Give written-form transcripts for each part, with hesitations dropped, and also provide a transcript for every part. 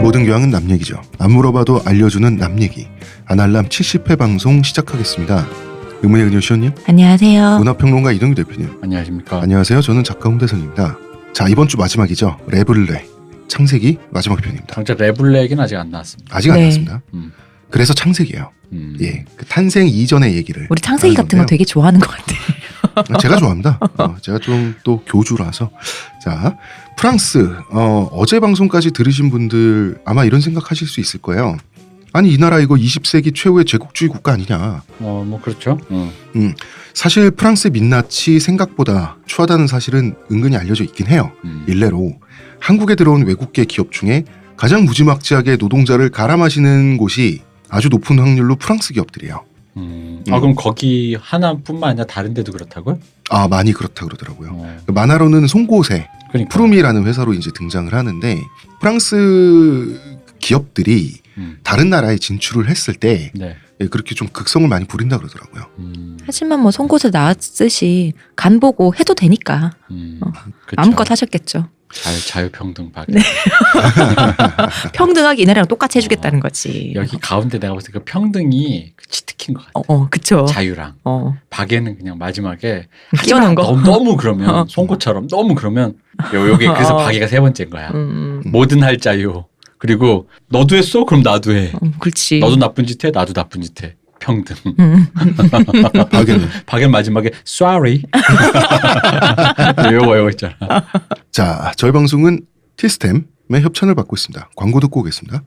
모든 교양은 남 얘기죠. 안 물어봐도 알려주는 남 얘기. 아날람 70회 방송 시작하겠습니다. 의문의 그녀시온님. 안녕하세요. 문화평론가 이동규 대표님. 안녕하십니까. 안녕하세요. 저는 작가 홍대선입니다. 자, 이번 주 마지막이죠. 레블레 창세기 마지막 편입니다. 당장 레블레 얘기는 아직 안 나왔습니다. 아직 안 네. 나왔습니다. 그래서 창세기예요. 예, 그 탄생 이전의 얘기를. 우리 창세기 같은 거 나누는데요. 되게 좋아하는 것 같아. 제가 좋아합니다. 제가 좀 또 교주라서. 자, 프랑스. 어제 방송까지 들으신 분들 아마 이런 생각하실 수 있을 거예요. 아니, 이 나라 이거 20세기 최후의 제국주의 국가 아니냐. 뭐 그렇죠. 사실 프랑스의 민낯이 생각보다 추하다는 사실은 은근히 알려져 있긴 해요. 일례로 한국에 들어온 외국계 기업 중에 가장 무지막지하게 노동자를 갈아마시는 곳이 아주 높은 확률로 프랑스 기업들이에요. 그럼 거기 하나뿐만 아니라 다른 데도 그렇다고요? 아, 많이 그렇다 그러더라고요. 만화로는 송곳의 그러니까. 푸르미라는 회사로 이제 등장을 하는데, 프랑스 기업들이 다른 나라에 진출을 했을 때 네. 그렇게 좀 극성을 많이 부린다 그러더라고요. 하지만 뭐 송곳에 나왔듯이 간 보고 해도 되니까 그쵸. 마음껏 하셨겠죠. 자유평등 박. 네. 평등하게 이 나라랑 똑같이 해주겠다는 거지. 여기 가운데 내가 봤을 때 그 평등이 치트킨 것 같아. 그쵸. 자유랑. 박에는 그냥 마지막에 끼워놓은 거. 너무 그러면 송곳처럼 너무 그러면 여기 그래서 박이가 세 번째인 거야. 뭐든 할 자유. 그리고 너도 했어? 그럼 나도 해. 그렇지. 너도 나쁜 짓 해? 나도 나쁜 짓 해. 평등. 박은 마지막에 sorry. 요거 있잖아. 자, 저희 방송은 티스템의 협찬을 받고 있습니다. 광고 듣고 오겠습니다.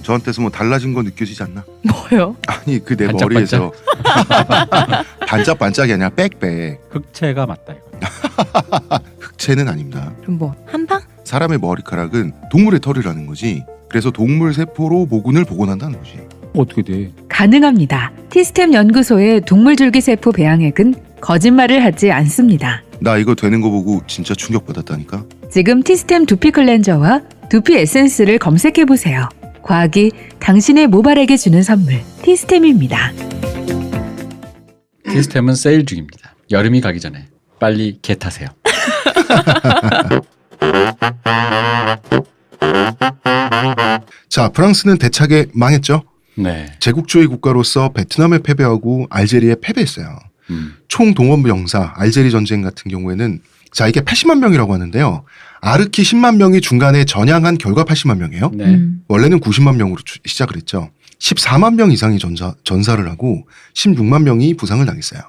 저한테서 뭐 달라진 거 느껴지지 않나? 뭐요? 아니, 그 내 반짝반짝? 머리에서 반짝반짝이 아니라 빽빽. 흑채가 맞다 이거. 흑채는 아닙니다. 그럼 뭐 한방? 사람의 머리카락은 동물의 털이라는 거지. 그래서 동물 세포로 모근을 복원한다는 거지. 어떻게 돼? 가능합니다. 티스템 연구소의 동물줄기세포 배양액은 거짓말을 하지 않습니다. 나 이거 되는 거 보고 진짜 충격받았다니까. 지금 티스템 두피 클렌저와 두피 에센스를 검색해보세요. 과학이 당신의 모발에게 주는 선물, 티스템입니다. 티스템은 세일 중입니다. 여름이 가기 전에 빨리 개 타세요. 자, 프랑스는 대차게 망했죠. 네. 제국주의 국가로서 베트남에 패배하고 알제리에 패배했어요. 총 동원 병사 알제리 전쟁 같은 경우에는, 자, 이게 80만 명이라고 하는데요. 아르키 10만 명이 중간에 전향한 결과 80만 명이에요. 네. 원래는 90만 명으로 시작을 했죠. 14만 명 이상이 전사를 하고 16만 명이 부상을 당했어요.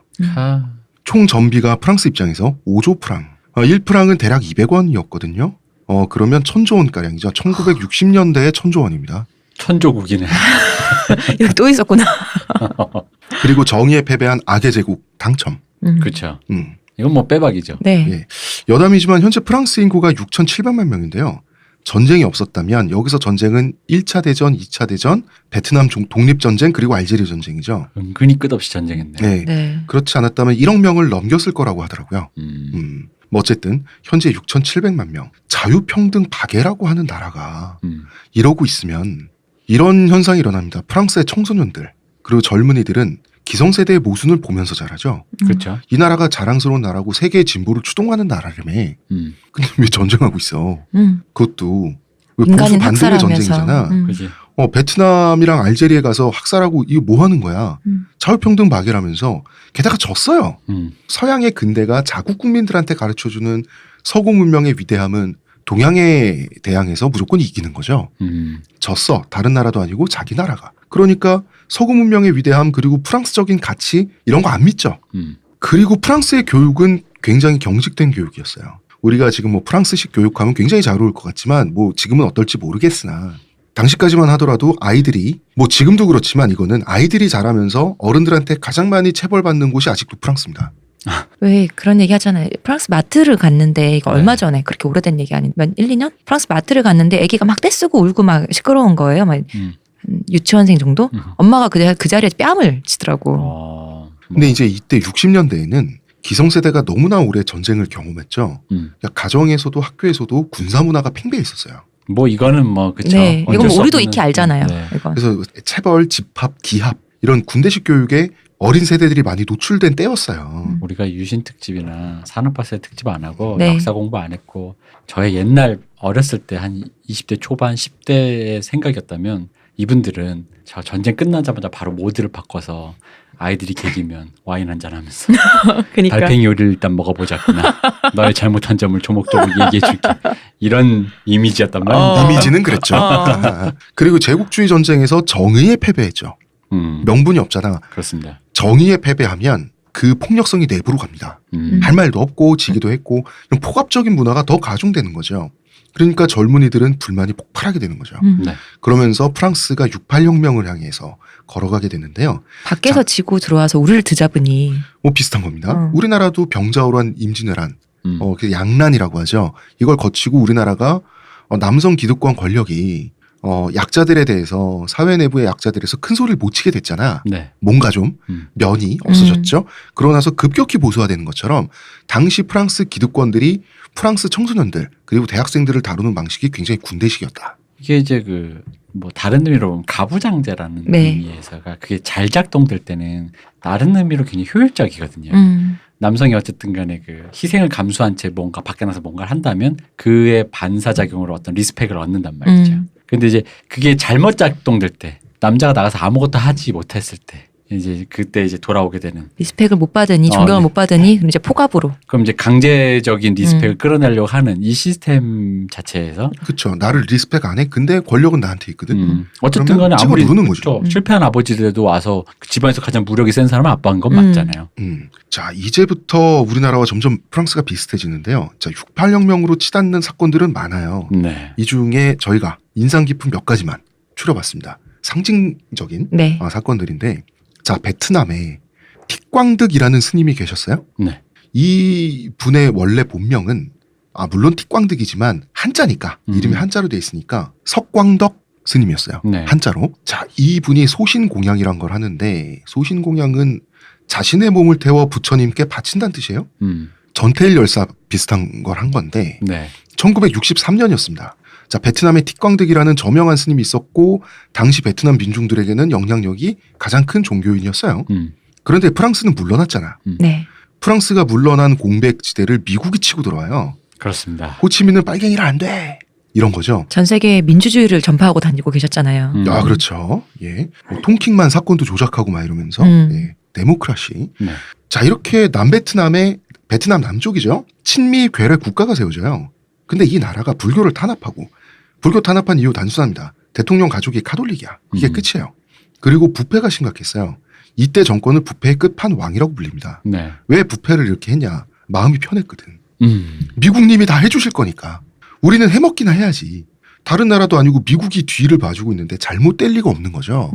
총 전비가 프랑스 입장에서 5조 프랑. 1프랑은 대략 200원이었거든요. 그러면 1000조 원가량이죠. 1960년대에 1000조 원입니다. 천조국이네. 여기 또 있었구나. 그리고 정의에 패배한 악의 제국 당첨. 그렇죠. 음. 이건 뭐 빼박이죠. 네. 예. 여담이지만 현재 프랑스 인구가 6,700만 명인데요. 전쟁이 없었다면 여기서 전쟁은 1차 대전, 2차 대전, 베트남 독립전쟁, 그리고 알제리 전쟁이죠. 은근히 끝없이 전쟁했네. 네. 네. 그렇지 않았다면 1억 명을 넘겼을 거라고 하더라고요. 뭐 어쨌든 현재 6,700만 명. 자유평등 박애라고 하는 나라가 이러고 있으면 이런 현상이 일어납니다. 프랑스의 청소년들 그리고 젊은이들은 기성세대의 모순을 보면서 자라죠. 그렇죠. 이 나라가 자랑스러운 나라고 세계의 진보를 추동하는 나라라며. 근데 왜 전쟁하고 있어? 그것도 왜 보수 인간인 반대의 학살하면서. 전쟁이잖아. 그지. 베트남이랑 알제리에 가서 학살하고 이거 뭐 하는 거야? 자유평등 박애라면서 게다가 졌어요. 서양의 근대가 자국 국민들한테 가르쳐주는 서구 문명의 위대함은 동양에 대항해서 무조건 이기는 거죠. 졌어. 다른 나라도 아니고 자기 나라가. 그러니까 서구 문명의 위대함 그리고 프랑스적인 가치 이런 거 안 믿죠. 그리고 프랑스의 교육은 굉장히 경직된 교육이었어요. 우리가 지금 뭐 프랑스식 교육하면 굉장히 잘 어울릴 것 같지만 뭐 지금은 어떨지 모르겠으나 당시까지만 하더라도 아이들이 뭐 지금도 그렇지만 이거는 아이들이 자라면서 어른들한테 가장 많이 체벌받는 곳이 아직도 프랑스입니다. 왜 그런 얘기 하잖아요. 프랑스 마트를 갔는데 이거 네. 얼마 전에 그렇게 오래된 얘기 아니면 1, 2년? 프랑스 마트를 갔는데 애기가 막 떼쓰고 울고 막 시끄러운 거예요. 막 유치원생 정도? 엄마가 그 자리에 뺨을 치더라고. 근데 이제 이때 60년대에는 기성세대가 너무나 오래 전쟁을 경험했죠. 그러니까 가정에서도 학교에서도 군사문화가 팽배해 있었어요. 뭐 이거는 뭐 그쵸. 네. 이건 어쩔 수 우리도 없는- 익히 알잖아요. 네. 이건. 그래서 체벌, 집합, 기합 이런 군대식 교육에 어린 세대들이 많이 노출된 때였어요. 우리가 유신 특집이나 산업화세 특집 안 하고 네. 역사 공부 안 했고 저의 옛날 어렸을 때 한 20대 초반 10대의 생각이었다면 이분들은 저 전쟁 끝나자마자 바로 모드를 바꿔서 아이들이 개기면 와인 한잔 하면서 그러니까. 달팽이 요리를 일단 먹어보자꾸나. 너의 잘못한 점을 조목조목 얘기해줄게. 이런 이미지였단 말이야. 이미지는 그랬죠. 그리고 제국주의 전쟁에서 정의에 패배했죠. 명분이 없잖아. 그렇습니다. 정의에 패배하면 그 폭력성이 내부로 갑니다. 할 말도 없고 지기도 했고 이런 포갑적인 문화가 더 가중되는 거죠. 그러니까 젊은이들은 불만이 폭발하게 되는 거죠. 네. 그러면서 프랑스가 68혁명을 향해서 걸어가게 되는데요. 밖에서 지고 들어와서 우리를 드잡으니. 뭐 비슷한 겁니다. 우리나라도 병자호란, 임진왜란, 그 양난이라고 하죠. 이걸 거치고 우리나라가 남성 기득권 권력이 약자들에 대해서 사회 내부의 약자들에 대해서 큰 소리를 못 치게 됐잖아. 네. 뭔가 좀 면이 없어졌죠. 그러고 나서 급격히 보수화되는 것처럼 당시 프랑스 기득권들이 프랑스 청소년들 그리고 대학생들을 다루는 방식이 굉장히 군대식이었다. 이게 이제 그 뭐 다른 의미로 보면 가부장제라는 네. 의미에서가 그게 잘 작동될 때는 다른 의미로 굉장히 효율적이거든요. 남성이 어쨌든 간에 그 희생을 감수한 채 뭔가 밖에 나서 뭔가를 한다면 그의 반사작용으로 어떤 리스펙을 얻는단 말이죠. 근데 이제 그게 잘못 작동될 때 남자가 나가서 아무것도 하지 못했을 때 이제 그때 이제 돌아오게 되는 리스펙을 못 받으니 존경을 네. 못 받으니 그럼 이제 포갑으로. 그럼 이제 강제적인 리스펙을 끌어내려고 하는 이 시스템 자체에서 그렇죠. 나를 리스펙 안 해. 근데 권력은 나한테 있거든. 어쨌든 간에 그러면 찍어 아무리 누르는 거죠. 그렇죠. 실패한 아버지들도 와서 그 집안에서 가장 무력이 센 사람은 아빠인 건 맞잖아요. 자, 이제부터 우리나라와 점점 프랑스가 비슷해지는데요. 자, 68혁명으로 치닫는 사건들은 많아요. 네. 이 중에 저희가 인상 깊은 몇 가지만 추려봤습니다. 상징적인 네. 사건들인데, 자, 베트남에 틱광득이라는 스님이 계셨어요. 네. 이 분의 원래 본명은 물론 틱광득이지만 한자니까 이름이 한자로 돼 있으니까 석광덕 스님이었어요. 네. 한자로. 자, 이 분이 소신공양이란 걸 하는데 소신공양은 자신의 몸을 태워 부처님께 바친다는 뜻이에요. 전태일 열사 비슷한 걸 한 건데 네. 1963년이었습니다. 자, 베트남에 틱광득이라는 저명한 스님이 있었고 당시 베트남 민중들에게는 영향력이 가장 큰 종교인이었어요. 그런데 프랑스는 물러났잖아. 네. 프랑스가 물러난 공백지대를 미국이 치고 들어와요. 그렇습니다. 호치민은 빨갱이라 안 돼. 이런 거죠. 전 세계에 민주주의를 전파하고 다니고 계셨잖아요. 아, 그렇죠. 예. 뭐 통킹만 사건도 조작하고 막 이러면서 예. 데모크라시. 네. 자, 이렇게 남베트남의 베트남 남쪽이죠. 친미 괴뢰 국가가 세워져요. 근데 이 나라가 불교를 탄압하고 불교 탄압한 이유 단순합니다. 대통령 가족이 카톨릭이야. 이게 끝이에요. 그리고 부패가 심각했어요. 이때 정권을 부패의 끝판왕이라고 불립니다. 네. 왜 부패를 이렇게 했냐. 마음이 편했거든. 미국님이 다 해주실 거니까. 우리는 해먹기나 해야지. 다른 나라도 아니고 미국이 뒤를 봐주고 있는데 잘못될 리가 없는 거죠.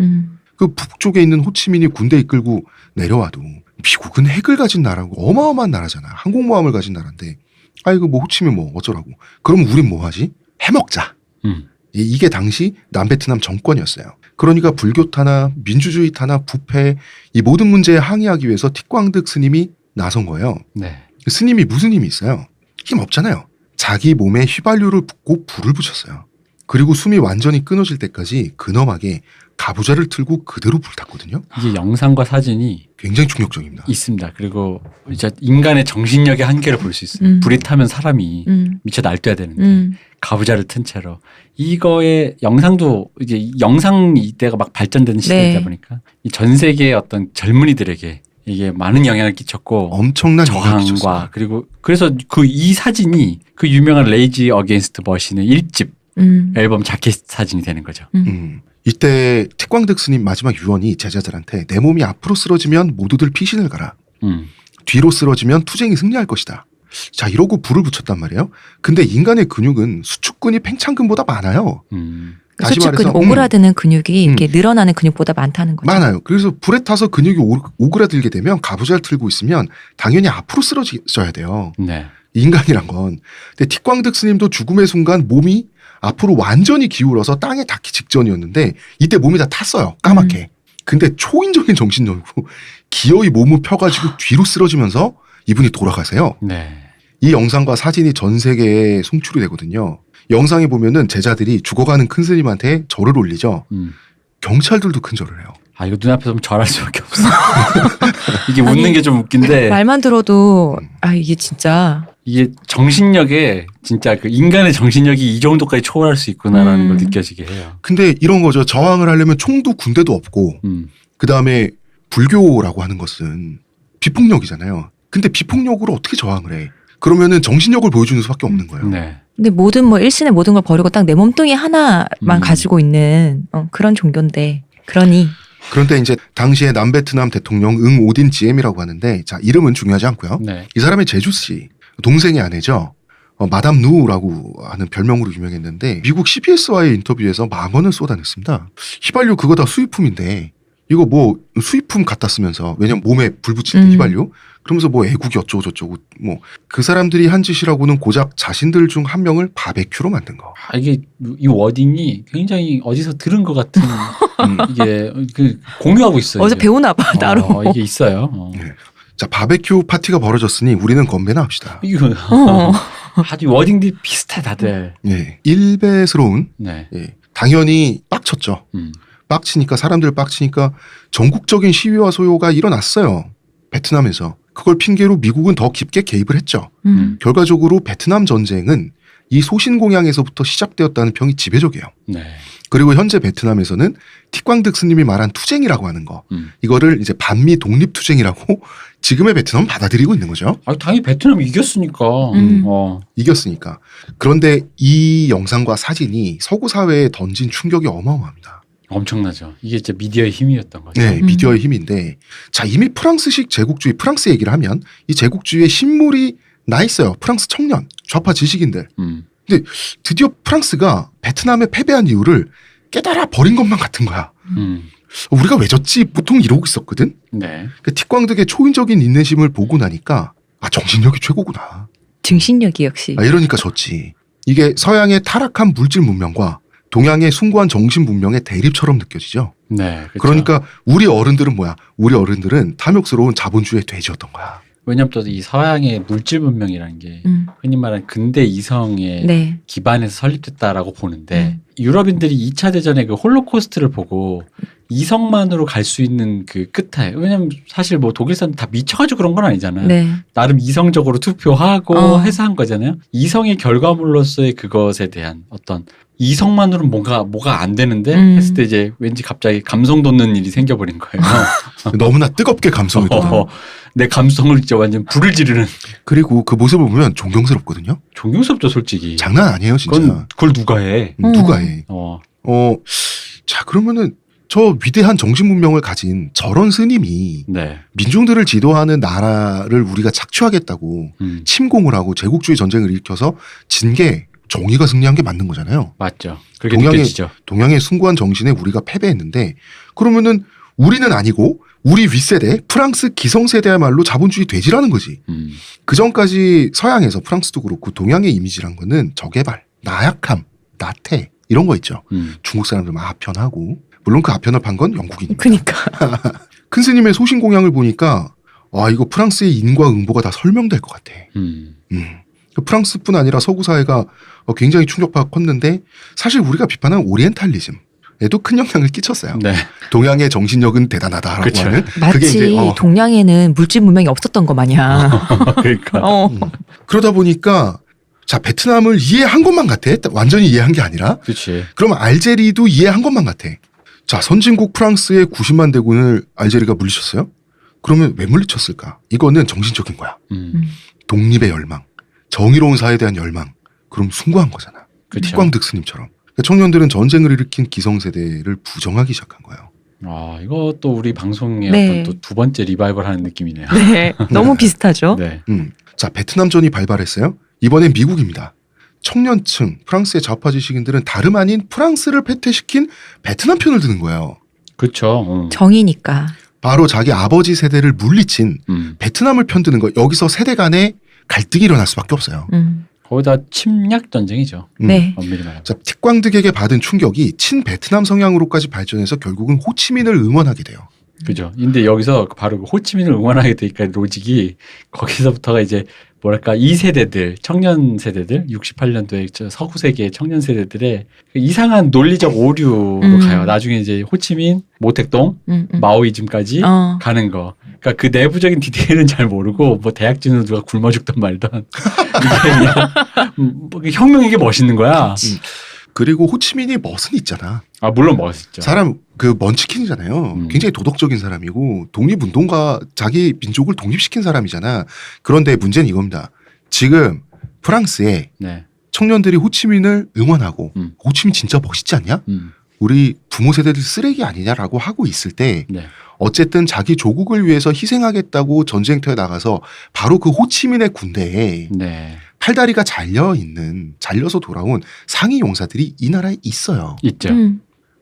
그 북쪽에 있는 호치민이 군대 이끌고 내려와도 미국은 핵을 가진 나라고 어마어마한 나라잖아. 항공모함을 가진 나라인데 아이고 뭐 호치민 뭐 어쩌라고. 그럼 우린 뭐 하지? 해먹자. 이게 당시 남베트남 정권이었어요. 그러니까 불교 탄압, 민주주의 탄압, 부패 이 모든 문제에 항의하기 위해서 틱광득 스님이 나선 거예요. 네. 스님이 무슨 힘이 있어요? 힘 없잖아요. 자기 몸에 휘발유를 붓고 불을 붙였어요. 그리고 숨이 완전히 끊어질 때까지 근엄하게 가부좌를 틀고 그대로 불탔거든요. 이게 영상과 사진이 굉장히 충격적입니다. 있습니다. 그리고 이제 인간의 정신력의 한계를 볼 수 있어요. 불이 타면 사람이 미쳐 날뛰어야 되는데 가부좌를 튼 채로 이거의 영상도 이제 영상 이때가 막 발전되는 시대이다 네. 보니까 이 전 세계의 어떤 젊은이들에게 이게 많은 영향을 끼쳤고 엄청난 영향을 끼쳤어요. 저항과 그리고 그래서 그 이 사진이 그 유명한 레이지 어게인스트 머신의 1집 앨범 자켓 사진이 되는 거죠. 이때 틱광득 스님 마지막 유언이 제자들한테 내 몸이 앞으로 쓰러지면 모두들 피신을 가라. 뒤로 쓰러지면 투쟁이 승리할 것이다. 자, 이러고 불을 붙였단 말이에요. 근데 인간의 근육은 수축근이 팽창근보다 많아요. 다시 수축근 말해서 오그라드는 근육이 이렇게 늘어나는 근육보다 많다는 거죠. 많아요. 그래서 불에 타서 근육이 오그라들게 되면 가부좌를 틀고 있으면 당연히 앞으로 쓰러져야 돼요. 네. 인간이란 건. 근데 틱광득 스님도 죽음의 순간 몸이 앞으로 완전히 기울어서 땅에 닿기 직전이었는데 이때 몸이 다 탔어요. 까맣게. 근데 초인적인 정신력으로 기어이 몸을 펴가지고 뒤로 쓰러지면서 이분이 돌아가세요. 네. 이 영상과 사진이 전 세계에 송출이 되거든요. 영상에 보면은 제자들이 죽어가는 큰 스님한테 절을 올리죠. 경찰들도 큰 절을 해요. 아 이거 눈앞에서 보면 절할 수밖에 없어. 이게 웃는 게 좀 웃긴데 말만 들어도 이게 진짜 이게 정신력에 진짜 그 인간의 정신력이 이 정도까지 초월할 수 있구나라는 걸 느껴지게 해요. 근데 이런 거죠. 저항을 하려면 총도 군대도 없고 그다음에 불교라고 하는 것은 비폭력이잖아요. 근데 비폭력으로 어떻게 저항을 해? 그러면은 정신력을 보여주는 수밖에 없는 거예요. 네. 근데 일신의 모든 걸 버리고 딱 내 몸뚱이 하나만 가지고 있는 그런 종교인데 그런데 이제 당시에 남베트남 대통령 오딘 지엠이라고 하는데 자 이름은 중요하지 않고요. 네. 이 사람의 제주 씨 동생의 아내죠. 마담 누라고 하는 별명으로 유명했는데 미국 CBS와의 인터뷰에서 10,000원을 쏟아냈습니다. 휘발유 그거 다 수입품인데 이거 뭐 수입품 갖다 쓰면서 왜냐면 몸에 불 붙일 때 휘발유 그러면서 뭐 애국이 어쩌고 저쩌고 뭐 그 사람들이 한 짓이라고는 고작 자신들 중 한 명을 바베큐로 만든 거. 이게 이 워딩이 굉장히 어디서 들은 것 같은 이게 그 공유하고 있어요. 어디서 이게. 배우나 봐 따로. 이게 있어요. 네. 자 바베큐 파티가 벌어졌으니 우리는 건배나 합시다. 이거 아주 워딩들이 비슷해 다들. 예, 일배스러운 네. 예, 당연히 빡쳤죠. 빡치니까 사람들 빡치니까 전국적인 시위와 소요가 일어났어요. 베트남에서. 그걸 핑계로 미국은 더 깊게 개입을 했죠. 결과적으로 베트남 전쟁은 이 소신공양에서부터 시작되었다는 평이 지배적이에요. 네. 그리고 현재 베트남에서는 티광득 스님이 말한 투쟁이라고 하는 거 이거를 이제 반미 독립투쟁이라고 지금의 베트남은 받아들이고 있는 거죠. 당연히 베트남이 이겼으니까. 이겼으니까. 그런데 이 영상과 사진이 서구 사회에 던진 충격이 어마어마합니다. 엄청나죠. 이게 진짜 미디어의 힘이었던 거죠. 네, 미디어의 힘인데 자 이미 프랑스식 제국주의 프랑스 얘기를 하면 이 제국주의의 신물이 나 있어요. 프랑스 청년 좌파 지식인들. 근데 드디어 프랑스가 베트남에 패배한 이유를 깨달아 버린 것만 같은 거야. 우리가 왜 졌지? 보통 이러고 있었거든. 네. 그 티광득의 초인적인 인내심을 보고 나니까 정신력이 최고구나. 정신력이 역시. 이러니까 졌지. 이게 서양의 타락한 물질 문명과 동양의 숭고한 정신 문명의 대립처럼 느껴지죠. 네. 그렇죠. 그러니까 우리 어른들은 뭐야? 우리 어른들은 탐욕스러운 자본주의의 돼지였던 거야. 왜냐하면 또 이 서양의 물질 문명이라는 게 흔히 말하는 근대 이성의 네. 기반에서 설립됐다라고 보는데 유럽인들이 2차 대전의 그 홀로코스트를 보고 이성만으로 갈 수 있는 그 끝에 왜냐하면 사실 뭐 독일 사람 다 미쳐가지고 그런 건 아니잖아요. 네. 나름 이성적으로 투표하고 해서 한 거잖아요. 이성의 결과물로서의 그것에 대한 어떤 이성만으로는 뭐가 안 되는데 했을 때 이제 왠지 갑자기 감성 돋는 일이 생겨버린 거예요. 너무나 뜨겁게 감성을 돋아. 내 감성을 이제 완전 불을 지르는. 그리고 그 모습을 보면 존경스럽거든요. 존경스럽죠, 솔직히. 장난 아니에요, 진짜. 그걸 누가 해? 누가 해? 자 그러면은 저 위대한 정신 문명을 가진 저런 스님이 네. 민중들을 지도하는 나라를 우리가 착취하겠다고 침공을 하고 제국주의 전쟁을 일으켜서 진 게 정의가 승리한 게 맞는 거잖아요. 맞죠. 그렇게 느껴지죠. 동양의 숭고한 정신에 우리가 패배했는데 그러면은 우리는 아니고 우리 윗세대 프랑스 기성세대야말로 자본주의 돼지라는 거지. 그 전까지 서양에서 프랑스도 그렇고 동양의 이미지란 거는 저개발, 나약함, 나태 이런 거 있죠. 중국 사람들 막 아편하고 물론 그 아편을 판 건 영국인입니다. 그러니까. 큰 스님의 소신공양을 보니까 이거 프랑스의 인과 응보가 다 설명될 것 같아. 프랑스뿐 아니라 서구 사회가 굉장히 충격파가 컸는데 사실 우리가 비판한 오리엔탈리즘에도 큰 영향을 끼쳤어요. 네. 동양의 정신력은 대단하다라고 그쵸. 하는. 마치 그게 이제 동양에는 물질 문명이 없었던 거 마냥. 그러니까. 그러다 보니까 자 베트남을 이해한 것만 같아. 완전히 이해한 게 아니라. 그렇지. 그럼 알제리도 이해한 것만 같아. 자 선진국 프랑스의 90만 대군을 알제리가 물리쳤어요? 그러면 왜 물리쳤을까? 이거는 정신적인 거야. 독립의 열망, 정의로운 사회에 대한 열망. 그럼 숭고한 거잖아. 그쵸. 티광득 스님처럼. 그러니까 청년들은 전쟁을 일으킨 기성세대를 부정하기 시작한 거예요. 이것도 우리 방송의 네. 어떤 또 두 번째 리바이벌 하는 느낌이네요. 네. 너무 비슷하죠. 네. 자 베트남전이 발발했어요. 이번엔 미국입니다. 청년층 프랑스의 좌파 지식인들은 다름 아닌 프랑스를 패퇴시킨 베트남 편을 드는 거예요. 그렇죠. 정이니까. 바로 자기 아버지 세대를 물리친 베트남을 편드는 거. 여기서 세대 간에 갈등이 일어날 수밖에 없어요. 거기다 침략 전쟁이죠. 네. 엄밀히 말하면. 자 티광득에게 받은 충격이 친베트남 성향으로까지 발전해서 결국은 호치민을 응원하게 돼요. 그죠. 근데 여기서 바로 호치민을 응원하게 되니까 로직이 거기서부터가 이제 뭐랄까 2세대들 청년 세대들 68년도에 저 서구 세계의 청년 세대들의 그 이상한 논리적 오류로 가요. 나중에 이제 호치민, 모택동, 마오이즘까지 가는 거. 그러니까 그 내부적인 디테일은 잘 모르고 뭐 대학 진으로 누가 굶어 죽던 말던 뭐 혁명이게 멋있는 거야. 그리고 호치민이 멋은 있잖아. 아 물론 멋있죠. 사람 그 먼치킨이잖아요. 굉장히 도덕적인 사람이고 독립운동가 자기 민족을 독립시킨 사람이잖아. 그런데 문제는 이겁니다. 지금 프랑스에 네. 청년들이 호치민을 응원하고 호치민 진짜 멋있지 않냐? 우리 부모 세대들 쓰레기 아니냐라고 하고 있을 때 네. 어쨌든 자기 조국을 위해서 희생하겠다고 전쟁터에 나가서 바로 그 호치민의 군대에 네. 팔다리가 잘려서 돌아온 상위 용사들이 이 나라에 있어요. 있죠.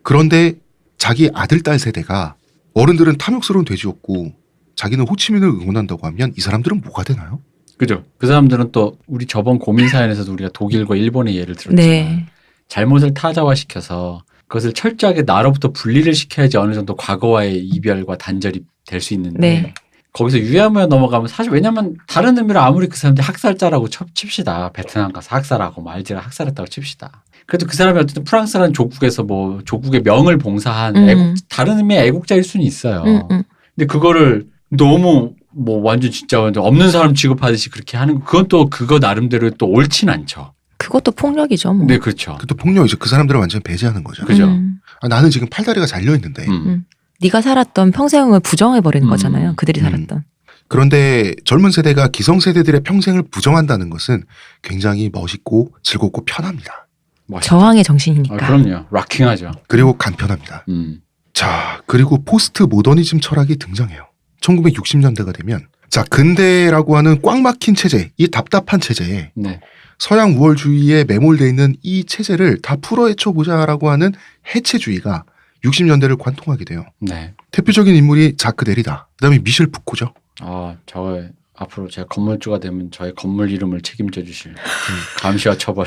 그런데 자기 아들, 딸 세대가 어른들은 탐욕스러운 돼지였고 자기는 호치민을 응원한다고 하면 이 사람들은 뭐가 되나요? 그죠. 그 사람들은 또 우리 저번 고민 사연에서도 우리가 독일과 일본의 예를 들었지만 네. 잘못을 타자화시켜서 그것을 철저하게 나로부터 분리를 시켜야지 어느 정도 과거와의 이별과 단절이 될 수 있는데 네. 거기서 유야무야 넘어가면 사실 왜냐면 다른 의미로 아무리 그 사람들이 학살자라고 칩시다. 베트남 가서 학살하고 뭐 알제리 학살했다고 칩시다. 그래도 그 사람이 어쨌든 프랑스라는 조국에서 뭐 조국의 명을 봉사한 다른 의미의 애국자일 수는 있어요. 근데 그거를 너무 뭐 완전 진짜 없는 사람 취급하듯이 그렇게 하는 그건 또 그거 나름대로 또 옳진 않죠. 그것도 폭력이죠. 뭐. 네, 그렇죠. 그것도 폭력이죠. 그 사람들을 완전 배제하는 거죠. 그죠. 아, 나는 지금 팔다리가 잘려 있는데. 네가 살았던 평생을 부정해버리는 거잖아요. 그들이 살았던. 그런데 젊은 세대가 기성 세대들의 평생을 부정한다는 것은 굉장히 멋있고 즐겁고 편합니다. 멋있죠. 저항의 정신이니까. 아, 그럼요. 락킹하죠. 그리고 간편합니다. 자, 그리고 포스트 모더니즘 철학이 등장해요. 1960년대가 되면 자, 근대라고 하는 꽉 막힌 체제, 이 답답한 체제에 네. 서양 우월주의에 매몰되어 있는 이 체제를 다 풀어헤쳐보자라고 하는 해체주의가 60년대를 관통하게 돼요. 네. 대표적인 인물이 자크 데리다. 그다음에 미셸 푸코죠. 아, 앞으로 제가 건물주가 되면 저의 건물 이름을 책임져 주실 감시와 처벌.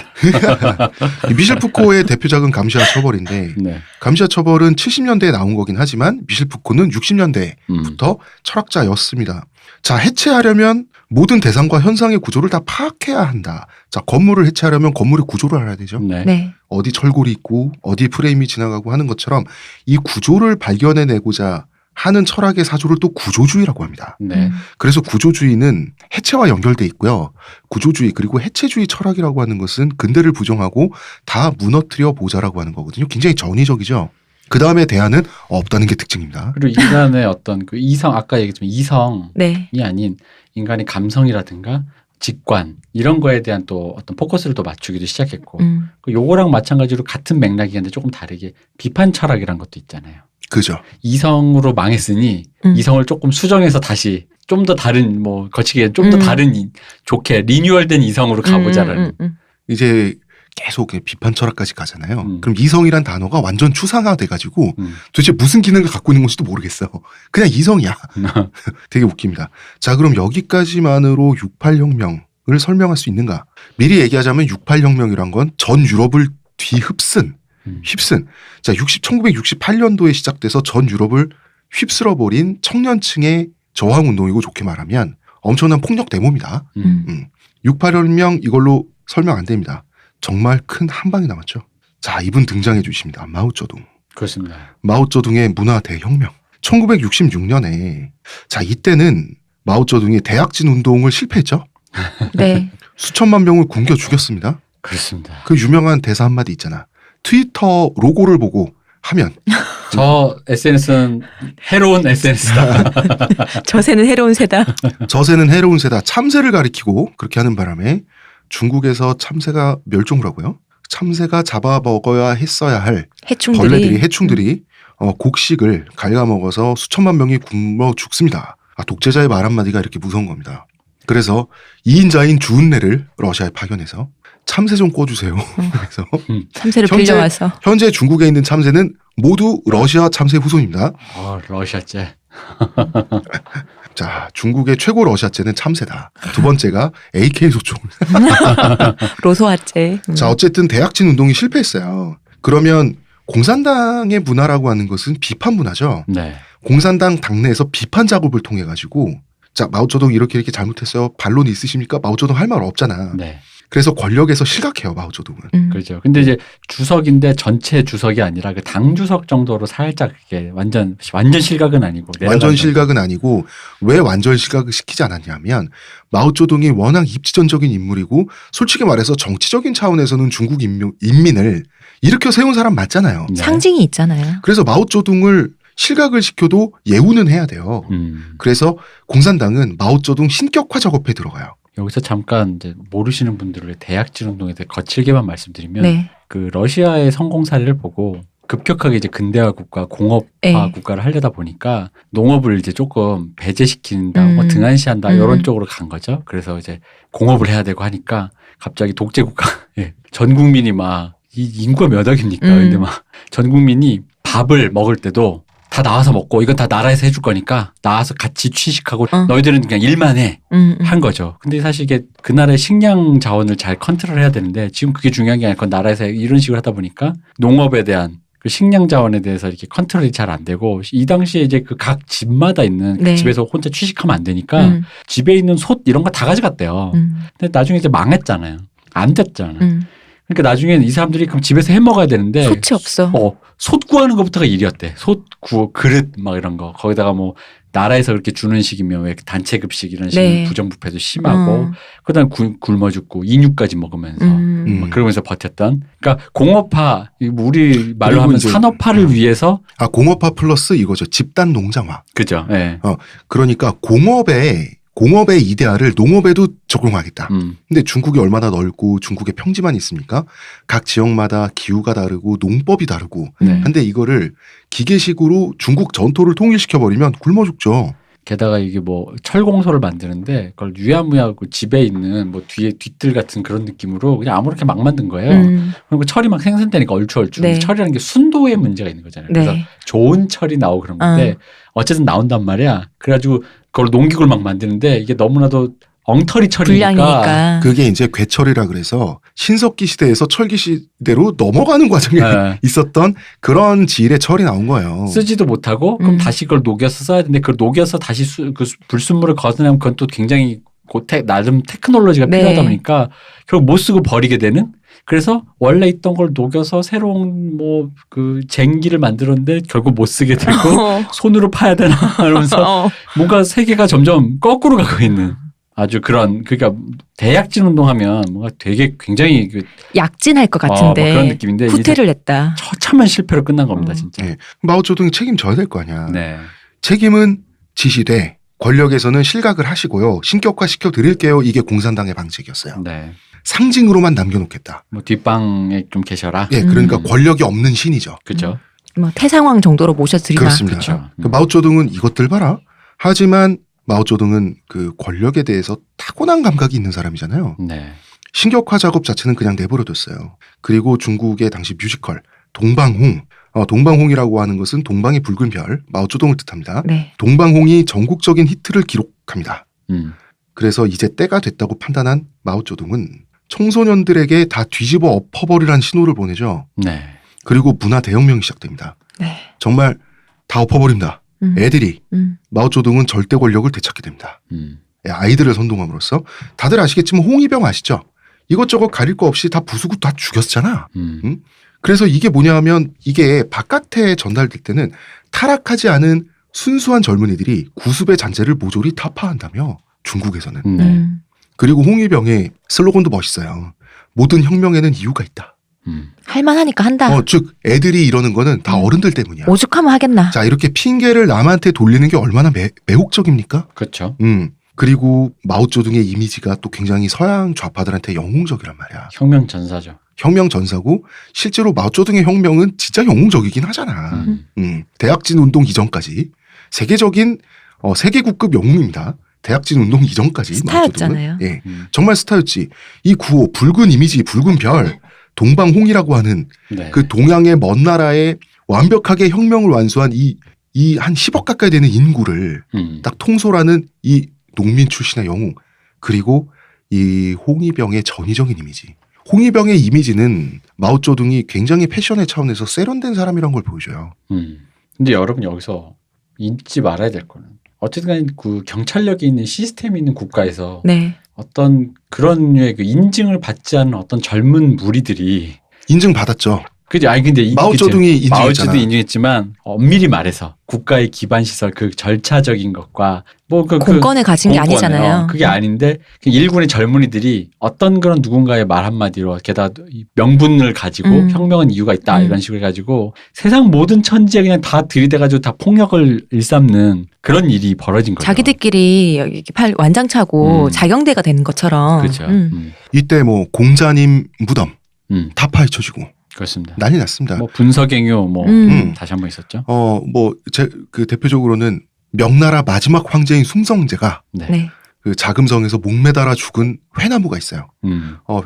이 미셸 푸코의 대표작은 감시와 처벌인데 네. 감시와 처벌은 70년대에 나온 거긴 하지만 미셸 푸코는 60년대부터 철학자였습니다. 자, 해체하려면 모든 대상과 현상의 구조를 다 파악해야 한다. 자, 건물을 해체하려면 건물의 구조를 알아야 되죠. 네. 네. 어디 철골이 있고 어디 프레임이 지나가고 하는 것처럼 이 구조를 발견해내고자 하는 철학의 사조를 또 구조주의라고 합니다. 네. 그래서 구조주의는 해체와 연결돼 있고요. 구조주의 그리고 해체주의 철학이라고 하는 것은 근대를 부정하고 다 무너뜨려 보자라고 하는 거거든요. 굉장히 전위적이죠. 그 다음에 대안은 없다는 게 특징입니다. 그리고 인간의 어떤 그 이성 아까 얘기했지만 이성이 네. 아닌 인간의 감성이라든가 직관 이런 거에 대한 또 어떤 포커스를 또 맞추기도 시작했고 그 요거랑 마찬가지로 같은 맥락이었는데 조금 다르게 비판 철학이란 것도 있잖아요. 그죠. 이성으로 망했으니 이성을 조금 수정해서 다시 좀 더 다른 뭐 거치게 좀 더 다른 좋게 리뉴얼된 이성으로 가보자라는 이제 계속 비판 철학까지 가잖아요. 그럼 이성이란 단어가 완전 추상화돼가지고 도대체 무슨 기능을 갖고 있는 건지도 모르겠어요. 그냥 이성이야. 되게 웃깁니다. 자, 그럼 여기까지만으로 68혁명을 설명할 수 있는가? 미리 얘기하자면 68혁명이란 건 전 유럽을 휩쓴. 자, 1968년도에 시작돼서 전 유럽을 휩쓸어버린 청년층의 저항운동이고 좋게 말하면 엄청난 폭력 데모입니다. 68혁명 이걸로 설명 안 됩니다. 정말 큰 한방이 남았죠. 자, 이분 등장해 주십니다. 마오쩌둥. 그렇습니다. 마오쩌둥의 문화 대혁명. 1966년에 자, 이때는 마오쩌둥이 대약진 운동을 실패했죠. 네. 수천만 명을 굶겨 죽였습니다. 그렇습니다. 그 유명한 대사 한마디 있잖아. 트위터 로고를 보고 하면 저 SNS는 해로운 SNS다. 저새는 해로운 새다. 저새는 해로운 새다. 참새를 가리키고 그렇게 하는 바람에 중국에서 참새가 멸종을 하고요. 참새가 잡아먹어야 했어야 할 벌레들이 해충들이 곡식을 갉아먹어서 수천만 명이 굶어 죽습니다. 아, 독재자의 말 한마디가 이렇게 무서운 겁니다. 그래서 2인자인 주은래를 러시아에 파견해서 참새 좀 꿔주세요. 그래서 참새를 빌려와서 현재 중국에 있는 참새는 모두 러시아 참새 후손입니다. 러시아제. 자, 중국의 최고 러시아제는 참새다. 두 번째가 AK 소총. 로소아제. 자, 어쨌든 대약진 운동이 실패했어요. 그러면 공산당의 문화라고 하는 것은 비판 문화죠. 네. 공산당 당내에서 비판 작업을 통해 가지고 자, 마오쩌둥 이렇게 잘못했어요. 반론 있으십니까? 마오쩌둥 할 말 없잖아. 네. 그래서 권력에서 실각해요, 마오쩌둥은. 그렇죠. 근데 이제 주석인데 전체 주석이 아니라 그 당 주석 정도로 살짝 이게 완전 실각은 아니고 완전 실각은 아니고 왜 완전 실각을 시키지 않았냐면 마오쩌둥이 워낙 입지전적인 인물이고 솔직히 말해서 정치적인 차원에서는 중국 인민을 일으켜 세운 사람 맞잖아요. 네. 상징이 있잖아요. 그래서 마오쩌둥을 실각을 시켜도 예우는 해야 돼요. 그래서 공산당은 마오쩌둥 신격화 작업에 들어가요. 여기서 잠깐 이제 모르시는 분들을 위해 대약진 운동에 대해 거칠게만 말씀드리면 네. 그 러시아의 성공 사례를 보고 급격하게 이제 근대화 국가, 공업화 네. 국가를 국가를 하려다 보니까 농업을 이제 조금 배제시킨다, 뭐 등한시한다 이런 쪽으로 간 거죠. 그래서 이제 공업을 해야 되고 하니까 갑자기 독재 국가, 예. 전 국민이 막 이 인구가 몇 억입니까? 근데 막 전 국민이 밥을 먹을 때도 다 나와서 먹고 이건 다 나라에서 해줄 거니까 나와서 같이 취식하고 너희들은 그냥 일만 해. 한 거죠. 근데 사실 이게 그 나라의 식량 자원을 잘 컨트롤해야 되는데 지금 그게 중요한 게 아니라 그건 나라에서 이런 식으로 하다 보니까 농업에 대한 그 식량 자원에 대해서 이렇게 컨트롤이 잘 안 되고 이 당시에 이제 그 각 집마다 있는 그 네. 집에서 혼자 취식하면 안 되니까 집에 있는 솥 이런 거 다 가져갔대요. 근데 나중에 이제 망했잖아요. 안 됐잖아요. 그러니까 나중에는 이 사람들이 그럼 집에서 해 먹어야 되는데 솥이 없어. 솥 구하는 것부터가 일이었대. 솥 구워 그릇 막 이런 거. 거기다가 뭐 나라에서 그렇게 주는 식이면 왜 단체 급식 이런 식으로 네. 부정부패도 심하고 그다음 굶어 죽고 인육까지 먹으면서 막 그러면서 버텼던. 그러니까 공업화 우리 말로 하면 산업화를 위해서 공업화 플러스 이거죠. 집단 농장화. 그죠. 예. 그러니까 공업의 이데아를 농업에도 적용하겠다. 근데 중국이 얼마나 넓고 중국에 평지만 있습니까? 각 지역마다 기후가 다르고 농법이 다르고. 네. 근데 이거를 기계식으로 중국 전토를 통일시켜버리면 굶어 죽죠. 게다가 이게 뭐 철공소를 만드는데 그걸 유야무야하고 집에 있는 뭐 뒤에 뒤뜰 같은 그런 느낌으로 그냥 아무렇게 막 만든 거예요. 그리고 철이 막 생산되니까 얼추얼추. 네. 철이라는 게 순도에 문제가 있는 거잖아요. 그래서 네. 좋은 철이 나오고 그런 건데 어쨌든 나온단 말이야. 그래가지고 그걸 농기구를 막 만드는데 이게 너무나도 엉터리 철이니까. 불량이니까. 그게 이제 괴철이라 그래서 신석기 시대에서 철기 시대로 넘어가는 과정에 네. 있었던 그런 질의 철이 나온 거예요. 쓰지도 못하고 그럼 다시 그걸 녹여서 써야 되는데 그걸 녹여서 다시 그 불순물을 걷어내면 그건 또 굉장히 나름 테크놀로지가 네. 필요하다 보니까 결국 못 쓰고 버리게 되는. 그래서 원래 있던 걸 녹여서 새로운 뭐 그 쟁기를 만들었는데 결국 못 쓰게 되고 손으로 파야 되나 이러면서 뭔가 세계가 점점 거꾸로 가고 있는 아주 그런 그러니까 대약진 운동하면 뭔가 되게 굉장히 약진할 것 같은데 뭐 그런 느낌인데 후퇴를 냈다. 처참한 실패로 끝난 겁니다 진짜. 네. 마오쩌둥이 책임져야 될 거 아니야. 네. 책임은 지시돼 권력에서는 실각을 하시고요. 신격화시켜 드릴게요. 이게 공산당의 방책이었어요. 네. 상징으로만 남겨놓겠다. 뭐 뒷방에 좀 계셔라. 예, 그러니까 권력이 없는 신이죠. 그렇죠. 뭐 태상왕 정도로 모셔드리나. 그렇습니다. 그렇죠. 그 마오쩌둥은 이것들 봐라. 하지만 마오쩌둥은 그 권력에 대해서 타고난 감각이 있는 사람이잖아요. 네. 신격화 작업 자체는 그냥 내버려뒀어요. 그리고 중국의 당시 뮤지컬 동방홍. 동방홍이라고 하는 것은 동방의 붉은 별, 마오쩌둥을 뜻합니다. 네. 동방홍이 전국적인 히트를 기록합니다. 음. 그래서 이제 때가 됐다고 판단한 마오쩌둥은 청소년들에게 다 뒤집어 엎어버리라는 신호를 보내죠. 네. 그리고 문화 대혁명이 시작됩니다. 네. 정말 다 엎어버린다. 애들이 마오쩌둥은 절대 권력을 되찾게 됩니다. 아이들을 선동함으로써 다들 아시겠지만 홍위병 아시죠? 이것저것 가릴 거 없이 다 부수고 다 죽였잖아. 그래서 이게 뭐냐 하면 이게 바깥에 전달될 때는 타락하지 않은 순수한 젊은이들이 구습의 잔재를 모조리 타파한다며 중국에서는. 네. 그리고 홍위병의 슬로건도 멋있어요. 모든 혁명에는 이유가 있다. 할만하니까 한다. 즉 애들이 이러는 거는 다 어른들 때문이야. 오죽하면 하겠나. 자, 이렇게 핑계를 남한테 돌리는 게 얼마나 매혹적입니까? 그렇죠. 그리고 마오쩌둥의 이미지가 또 굉장히 서양 좌파들한테 영웅적이란 말이야. 혁명 전사죠. 혁명 전사고 실제로 마오쩌둥의 혁명은 진짜 영웅적이긴 하잖아. 대약진 운동 이전까지 세계적인 세계국급 영웅입니다. 대약진 운동 이전까지 스타였잖아요. 마오쩌둥은. 예, 정말 스타였지. 이 구호 붉은 이미지 붉은 별 동방홍이라고 하는 네. 그 동양의 먼 나라에 완벽하게 혁명을 완수한 이 한 10억 가까이 되는 인구를 딱 통솔하는 이 농민 출신의 영웅 그리고 이 홍위병의 전위적인 이미지. 홍위병의 이미지는 마오쩌둥이 굉장히 패션의 차원에서 세련된 사람이란 걸 보여줘요. 근데 여러분 여기서 잊지 말아야 될 거는 어쨌든 그 경찰력이 있는 시스템이 있는 국가에서 네. 어떤 그런 류의 그 인증을 받지 않은 어떤 젊은 무리들이 인증받았죠. 그죠? 아니 근데 마오쩌둥이 인증했잖아. 마오쩌둥이 인증했지만 엄밀히 말해서 국가의 기반 시설 그 절차적인 것과 뭐 공권을 가진 게 아니잖아요. 그게 아닌데 일군의 젊은이들이 어떤 그런 누군가의 말 한마디로 게다가 명분을 가지고 혁명은 이유가 있다 이런 식으로 해가지고 세상 모든 천지에 그냥 다 들이대가지고 다 폭력을 일삼는 그런 일이 벌어진 거죠. 자기들끼리 여기 팔 완장차고 자경대가 되는 것처럼. 그렇죠. 이때 뭐 공자님 무덤 다 파헤쳐지고 그렇습니다. 난리 났습니다. 뭐 분서갱요 뭐 다시 한번 있었죠. 뭐 그 대표적으로는 명나라 마지막 황제인 숭성제가 네. 그 자금성에서 목매달아 죽은 회나무가 있어요.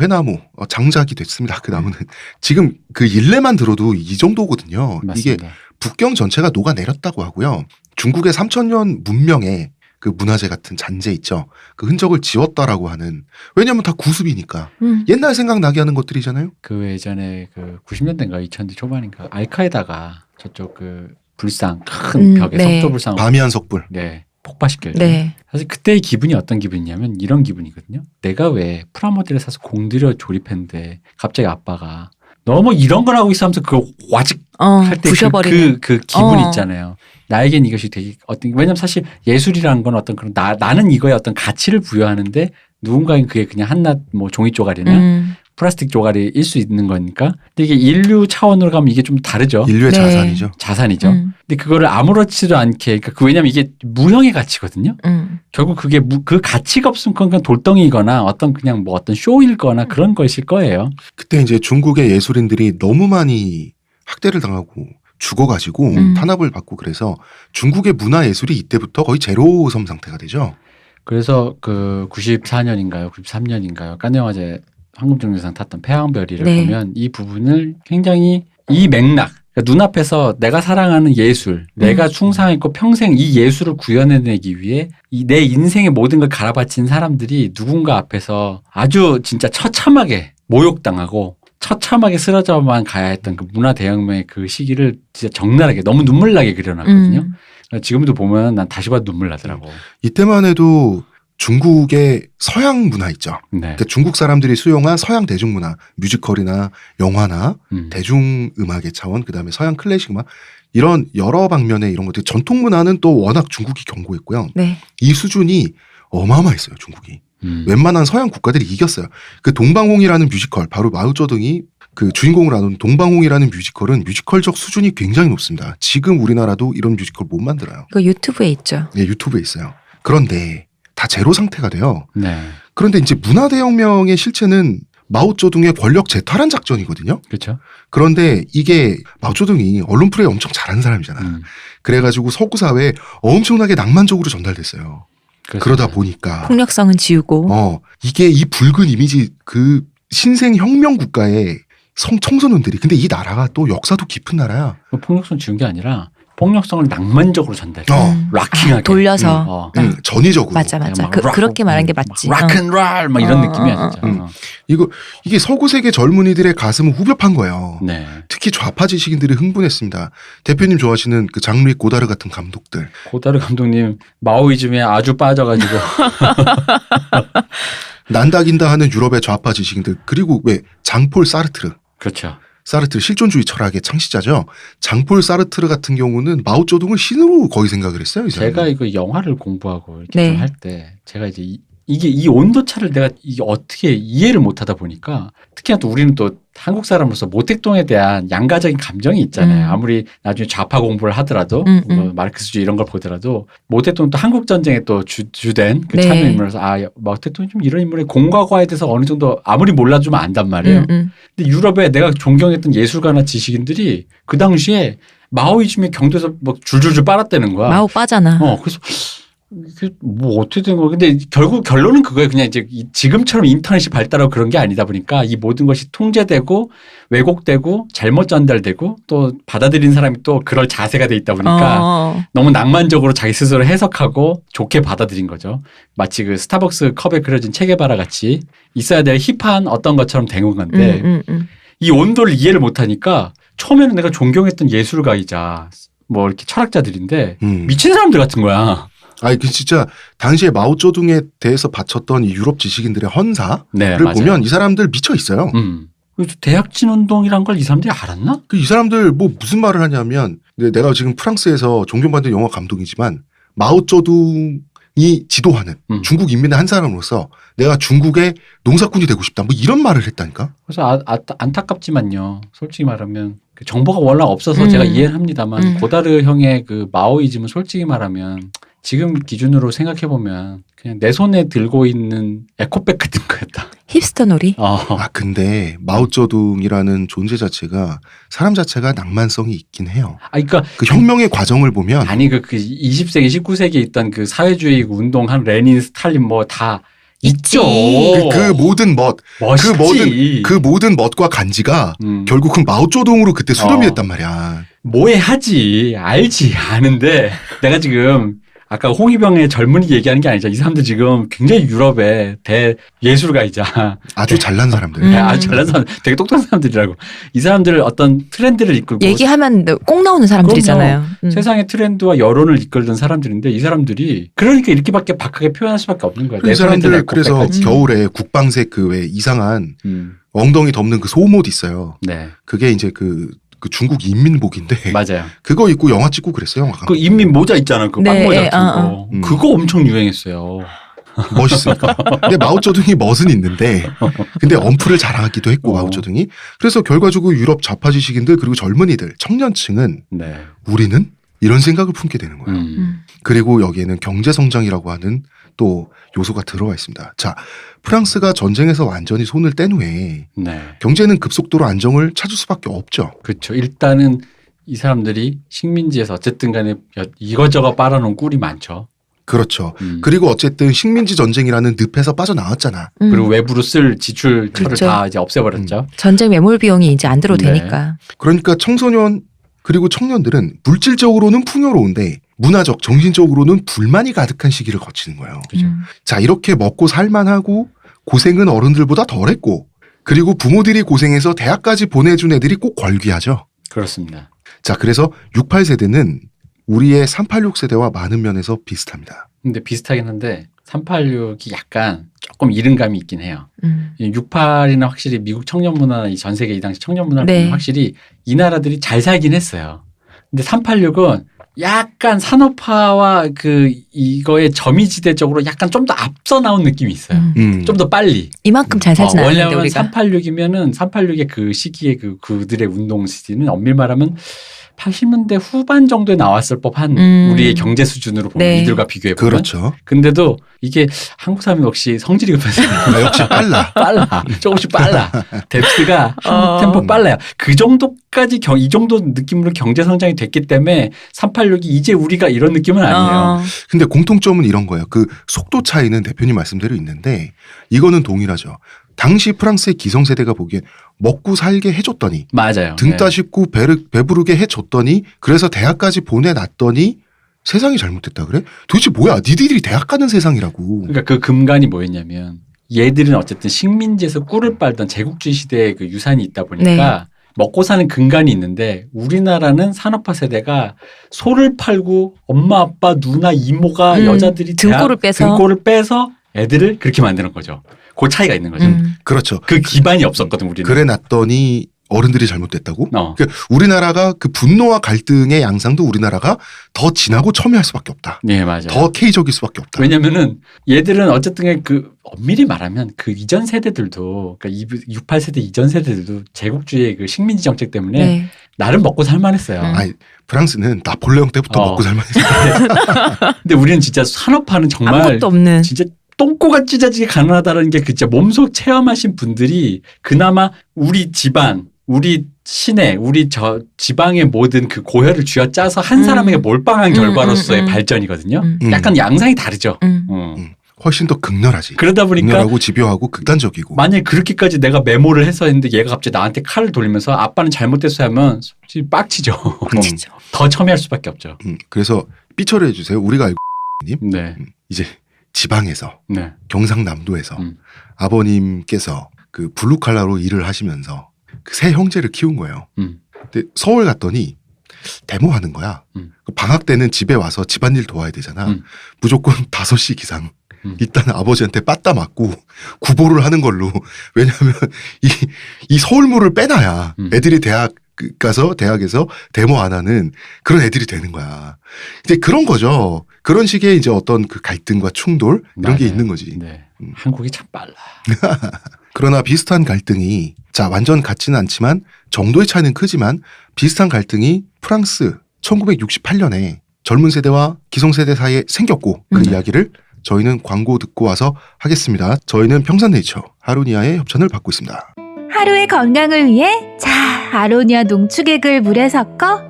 회나무 장작이 됐습니다. 그 나무는 지금 그 일레만 들어도 이 정도거든요. 맞습니다. 이게 북경 전체가 녹아내렸다고 하고요. 중국의 3000년 문명의 그 문화재 같은 잔재 있죠. 그 흔적을 지웠다라고 하는. 왜냐하면 다 구습이니까. 옛날 생각나게 하는 것들이잖아요. 그 예전에 그 90년대인가 2000년대 초반인가 알카에다가 저쪽 그 불상 큰 벽에 네. 석조 불상 바미안 석불. 네. 폭파시켜요. 네. 사실 그때의 기분이 어떤 기분이냐면 이런 기분이거든요. 내가 왜 프라모델을 사서 공들여 조립했는데 갑자기 아빠가 너 뭐 이런 걸 하고 있어 하면서 그거 와직 할 때 부셔버리는 그 기분 있잖아요. 나에겐 이것이 되게 왜냐면 사실 예술이라는 건 어떤 그런 나는 이거에 어떤 가치를 부여하는데 누군가는 그게 그냥 한낱 뭐 종이 쪼가리나 플라스틱 쪼가리일 수 있는 거니까. 근데 이게 인류 차원으로 가면 이게 좀 다르죠. 인류의 네. 자산이죠. 자산이죠. 근데 그거를 아무렇지도 않게 그러니까 왜냐면 이게 무형의 가치거든요. 결국 그게 그 가치가 없으면 그건 그냥 돌덩이거나 어떤 그냥 뭐 어떤 쇼일거나 그런 것일 거예요. 그때 이제 중국의 예술인들이 너무 많이 학대를 당하고 죽어가지고 탄압을 받고 그래서 중국의 문화 예술이 이때부터 거의 제로섬 상태가 되죠. 그래서 그 94년인가요, 93년인가요, 깐네영화제 황금종려상 탔던 패왕별이를 네. 보면 이 부분을 굉장히 이 맥락, 그러니까 눈앞에서 내가 사랑하는 예술, 내가 충성했고 평생 이 예술을 구현해내기 위해 내 인생의 모든 걸 갈아바친 사람들이 누군가 앞에서 아주 진짜 처참하게 모욕당하고 처참하게 쓰러져만 가야 했던 그 문화 대혁명의 그 시기를 진짜 적나라하게 너무 눈물나게 그려놨거든요. 지금도 보면 난 다시 봐도 눈물 나더라고. 이때만 해도 중국의 서양 문화 있죠. 네. 그러니까 중국 사람들이 수용한 서양 대중문화, 뮤지컬이나 영화나 대중음악의 차원, 그다음에 서양 클래식 음악 이런 여러 방면의 이런 것들 전통 문화는 또 워낙 중국이 견고했고요. 네. 이 수준이 어마어마했어요, 중국이. 웬만한 서양 국가들이 이겼어요. 그 동방홍이라는 뮤지컬, 바로 마오쩌둥이 그 주인공을 하는 동방홍이라는 뮤지컬은 뮤지컬적 수준이 굉장히 높습니다. 지금 우리나라도 이런 뮤지컬 못 만들어요. 이거 유튜브에 있죠. 네, 유튜브에 있어요. 그런데 다 제로 상태가 돼요. 네. 그런데 이제 문화대혁명의 실체는 마오쩌둥의 권력 재탈환 작전이거든요. 그렇죠. 그런데 이게 마오쩌둥이 언론 플레이 엄청 잘하는 사람이잖아. 그래가지고 서구 사회에 엄청나게 낭만적으로 전달됐어요. 그렇습니다. 그러다 보니까 폭력성은 지우고. 이게 이 붉은 이미지 그 신생 혁명 국가의 청소년들이 근데 이 나라가 또 역사도 깊은 나라야. 폭력성 지운 게 아니라 폭력성을 낭만적으로 전달해. 락킹하게. 돌려서. 전위적으로. 맞아. 그렇게 말한 게 맞지. 락앤롤 막 이런 느낌이야 진짜. 이게 서구 세계 젊은이들의 가슴을 후벼판 거예요. 네. 특히 좌파 지식인들이 흥분했습니다. 대표님 좋아하시는 그 장르익 고다르 같은 감독들. 고다르 감독님 마오이즘에 아주 빠져가지고 난다긴다 하는 유럽의 좌파 지식인들 그리고 왜 장폴 사르트르. 그렇죠. 사르트르 실존주의 철학의 창시자죠. 장폴 사르트르 같은 경우는 마오쩌둥을 신으로 거의 생각을 했어요. 이 사람은. 제가 이거 영화를 공부하고 이렇게 네. 좀 할 때 제가 이제 이게 이 온도차를 내가 이게 어떻게 이해를 못하다 보니까 특히나 또 우리는 또 한국 사람으로서 모택동에 대한 양가적인 감정이 있잖아요. 아무리 나중에 좌파 공부를 하더라도 뭐 마르크스주의 이런 걸 보더라도 모택동은 또 한국 전쟁에 또 주된 그 네. 참여 인물로서 모택동이 좀 이런 인물의 공과과에 대해서 어느 정도 아무리 몰라주면 안단 말이에요. 근데 유럽에 내가 존경했던 예술가나 지식인들이 그 당시에 마오이즘의 경도에서 막 줄줄줄 빨았다는 거야. 마오 빠잖아. 그래서 이게 뭐 어떻게 된 거야? 근데 결국 결론은 그거예요. 그냥 이제 지금처럼 인터넷이 발달하고 그런 게 아니다 보니까 이 모든 것이 통제되고 왜곡되고 잘못 전달되고 또 받아들인 사람이 또 그럴 자세가 돼 있다 보니까 너무 낭만적으로 자기 스스로 해석하고 좋게 받아들인 거죠. 마치 그 스타벅스 컵에 그려진 체게바라 같이 있어야 될 힙한 어떤 것처럼 된 건데 이 온도를 이해를 못하니까 처음에는 내가 존경했던 예술가이자 뭐 이렇게 철학자들인데 미친 사람들 같은 거야. 아니 그 진짜 당시에 마오쩌둥에 대해서 바쳤던 이 유럽 지식인들의 헌사를 네, 맞아요. 보면 이 사람들 미쳐 있어요. 그래서 대약진 운동이란 걸 이 사람들이 알았나? 이 사람들 뭐 무슨 말을 하냐면 내가 지금 프랑스에서 존경받는 영화 감독이지만 마오쩌둥이 지도하는 중국 인민의 한 사람으로서 내가 중국의 농사꾼이 되고 싶다. 뭐 이런 말을 했다니까. 그래서 안타깝지만요. 솔직히 말하면 그 정보가 워낙 없어서 제가 이해는 합니다만 고다르 형의 그 마오이즘은 솔직히 말하면 지금 기준으로 생각해 보면 그냥 내 손에 들고 있는 에코백 같은 거였다. 힙스터 놀이. 근데 마오쩌둥이라는 존재 자체가 사람 자체가 낭만성이 있긴 해요. 그러니까 그 혁명의 과정을 보면 아니 그 20세기 19세기에 있던 그 사회주의 운동한 레닌, 스탈린 뭐 다 있죠. 그 모든 멋있지. 그 모든 멋과 간지가 결국은 마오쩌둥으로 그때 수렴이 됐단 말이야. 뭐해 하지. 알지. 아는데 내가 아까 홍위병의 젊은이 얘기하는 게 아니죠. 이 사람들 지금 굉장히 유럽의 대예술가이자 아주 잘난 사람들. 아주 잘난 사람, 되게 똑똑한 사람들이라고. 이 사람들을 어떤 트렌드를 이끌고 얘기하면 꼭 나오는 사람들이잖아요. 세상의 트렌드와 여론을 이끌던 사람들인데 이 사람들이 그러니까 이렇게밖에 박하게 표현할 수밖에 없는 거야. 이 사람들 그래서 겨울에 국방색 그 왜 이상한 엉덩이 덮는 그 속옷 있어요. 네. 그게 이제 그 중국 인민복인데 맞아요. 그거 입고 영화 찍고 그랬어요. 영화 그 인민 모자 있잖아. 그 네, 빵모자 같은 거. 그거 엄청 유행했어요. 멋있으니까. 근데 마오쩌둥이 멋은 있는데 근데 엄프를 자랑하기도 했고 마오쩌둥이. 그래서 결과적으로 유럽 좌파 지식인들 그리고 젊은이들 청년층은 네. 우리는 이런 생각을 품게 되는 거예요. 그리고 여기에는 경제성장이라고 하는 또 요소가 들어가 있습니다. 자, 프랑스가 전쟁에서 완전히 손을 뗀 후에 네. 경제는 급속도로 안정을 찾을 수밖에 없죠. 그렇죠. 일단은 이 사람들이 식민지에서 어쨌든 간에 이거저거 빨아놓은 꿀이 많죠. 그렇죠. 그리고 어쨌든 식민지 전쟁이라는 늪에서 빠져나왔잖아. 그리고 외부로 쓸 지출처를 그렇죠. 다 이제 없애버렸죠. 전쟁 매몰 비용이 이제 안 들어도 네. 되니까. 그러니까 청소년 그리고 청년들은 물질적으로는 풍요로운데 문화적, 정신적으로는 불만이 가득한 시기를 거치는 거예요. 그죠. 자, 이렇게 먹고 살만하고 고생은 어른들보다 덜했고 그리고 부모들이 고생해서 대학까지 보내준 애들이 꼭 걸귀하죠. 그렇습니다. 자, 그래서 68세대는 우리의 386 세대와 많은 면에서 비슷합니다. 근데 비슷하긴 한데 386이 약간 조금 이른감이 있긴 해요. 68이나 확실히 미국 청년 문화나 이 전 세계 이 당시 청년 문화를 네. 보면 확실히 이 나라들이 잘 살긴 했어요. 근데 386은 약간 산업화와 이거의 점이지대적으로 약간 좀 더 앞서 나온 느낌이 있어요. 좀 더 빨리. 이만큼 잘 살진 않는데 왜냐하면 우리가. 386이면은 386의 그 시기에 그들의 운동 시기는 엄밀히 말하면 80년대 후반 정도에 나왔을 법한 우리의 경제 수준으로 보면 네. 이들과 비교해 보면. 그렇죠. 근데도 이게 한국 사람이 역시 성질이 급해서 역시 빨라. 조금씩 빨라. 뎁스가 템포 빨라요. 그 정도까지 이 정도 느낌으로 경제 성장이 됐기 때문에 386이 이제 우리가 이런 느낌은 아니에요. 근데 공통점은 이런 거예요. 그 속도 차이는 대표님 말씀대로 있는데 이거는 동일하죠. 당시 프랑스의 기성세대가 보기엔 먹고 살게 해줬더니 맞아요. 등 따숩고 배부르게 해줬더니 그래서 대학까지 보내놨더니 세상이 잘못됐다 그래? 도대체 뭐야? 니들이 대학 가는 세상이라고. 그러니까 그 근간이 뭐였냐면 얘들은 어쨌든 식민지에서 꿀을 빨던 제국주의 시대의 그 유산이 있다 보니까 네. 먹고 사는 근간이 있는데 우리나라는 산업화 세대가 소를 팔고 엄마 아빠 누나 이모가 여자들이 등골을 빼서 애들을 그렇게 만드는 거죠. 그 차이가 있는 거죠. 그렇죠. 그 기반이 없었거든 우리는. 그래 놨더니 어른들이 잘못됐다고? 어. 그러니까 우리나라가 그 분노와 갈등의 양상도 우리나라가 더 진하고 첨예할 수밖에 없다. 네, 맞아요. 더 K적일 수밖에 없다. 왜냐면은 얘들은 어쨌든 엄밀히 말하면 그 이전 세대들도 그러니까 68세대 이전 세대들도 제국주의의 그 식민지 정책 때문에 네. 나름 먹고 살만했어요. 아니, 프랑스는 나폴레옹 때부터 먹고 살만했어. 근데 우리는 진짜 산업화는 정말 아무것도 없는. 진짜 똥꼬가 찢어지게 가난하다는 게 진짜 몸속 체험하신 분들이 그나마 우리 집안, 우리 시내, 우리 지방의 모든 그 고혈을 쥐어짜서 한 사람에게 몰빵한 결과로서의 발전이거든요. 약간 양상이 다르죠. 훨씬 더 극렬하지. 그러다 보니까 극렬하고 집요하고 극단적이고. 만약에 그렇게까지 내가 메모를 해서 했는데 얘가 갑자기 나한테 칼을 돌리면서 아빠는 잘못됐어 하면 솔직히 빡치죠. 더 첨예할 수밖에 없죠. 그래서 삐처리 해주세요. 우리가 알고 님 네. 이제 지방에서 네. 경상남도에서 아버님께서 그 블루칼라로 일을 하시면서 그 세 형제를 키운 거예요. 근데 서울 갔더니 데모하는 거야. 방학 때는 집에 와서 집안일 도와야 되잖아. 무조건 5시 기상. 일단 아버지한테 빠따 맞고 구보를 하는 걸로. 왜냐하면 이 서울물을 빼놔야 애들이 대학 가서 대학에서 데모 안 하는 그런 애들이 되는 거야. 이제 그런 거죠. 그런 식의 이제 어떤 그 갈등과 충돌 이런 게 있는 거지. 네. 한국이 참 빨라. 그러나 비슷한 갈등이 자 완전 같지는 않지만 정도의 차이는 크지만 비슷한 갈등이 프랑스 1968년에 젊은 세대와 기성세대 사이에 생겼고 그 이야기를 저희는 광고 듣고 와서 하겠습니다. 저희는 평산네이처 하루니아의 협찬을 받고 있습니다. 하루의 건강을 위해 자 아로니아 농축액을 물에 섞어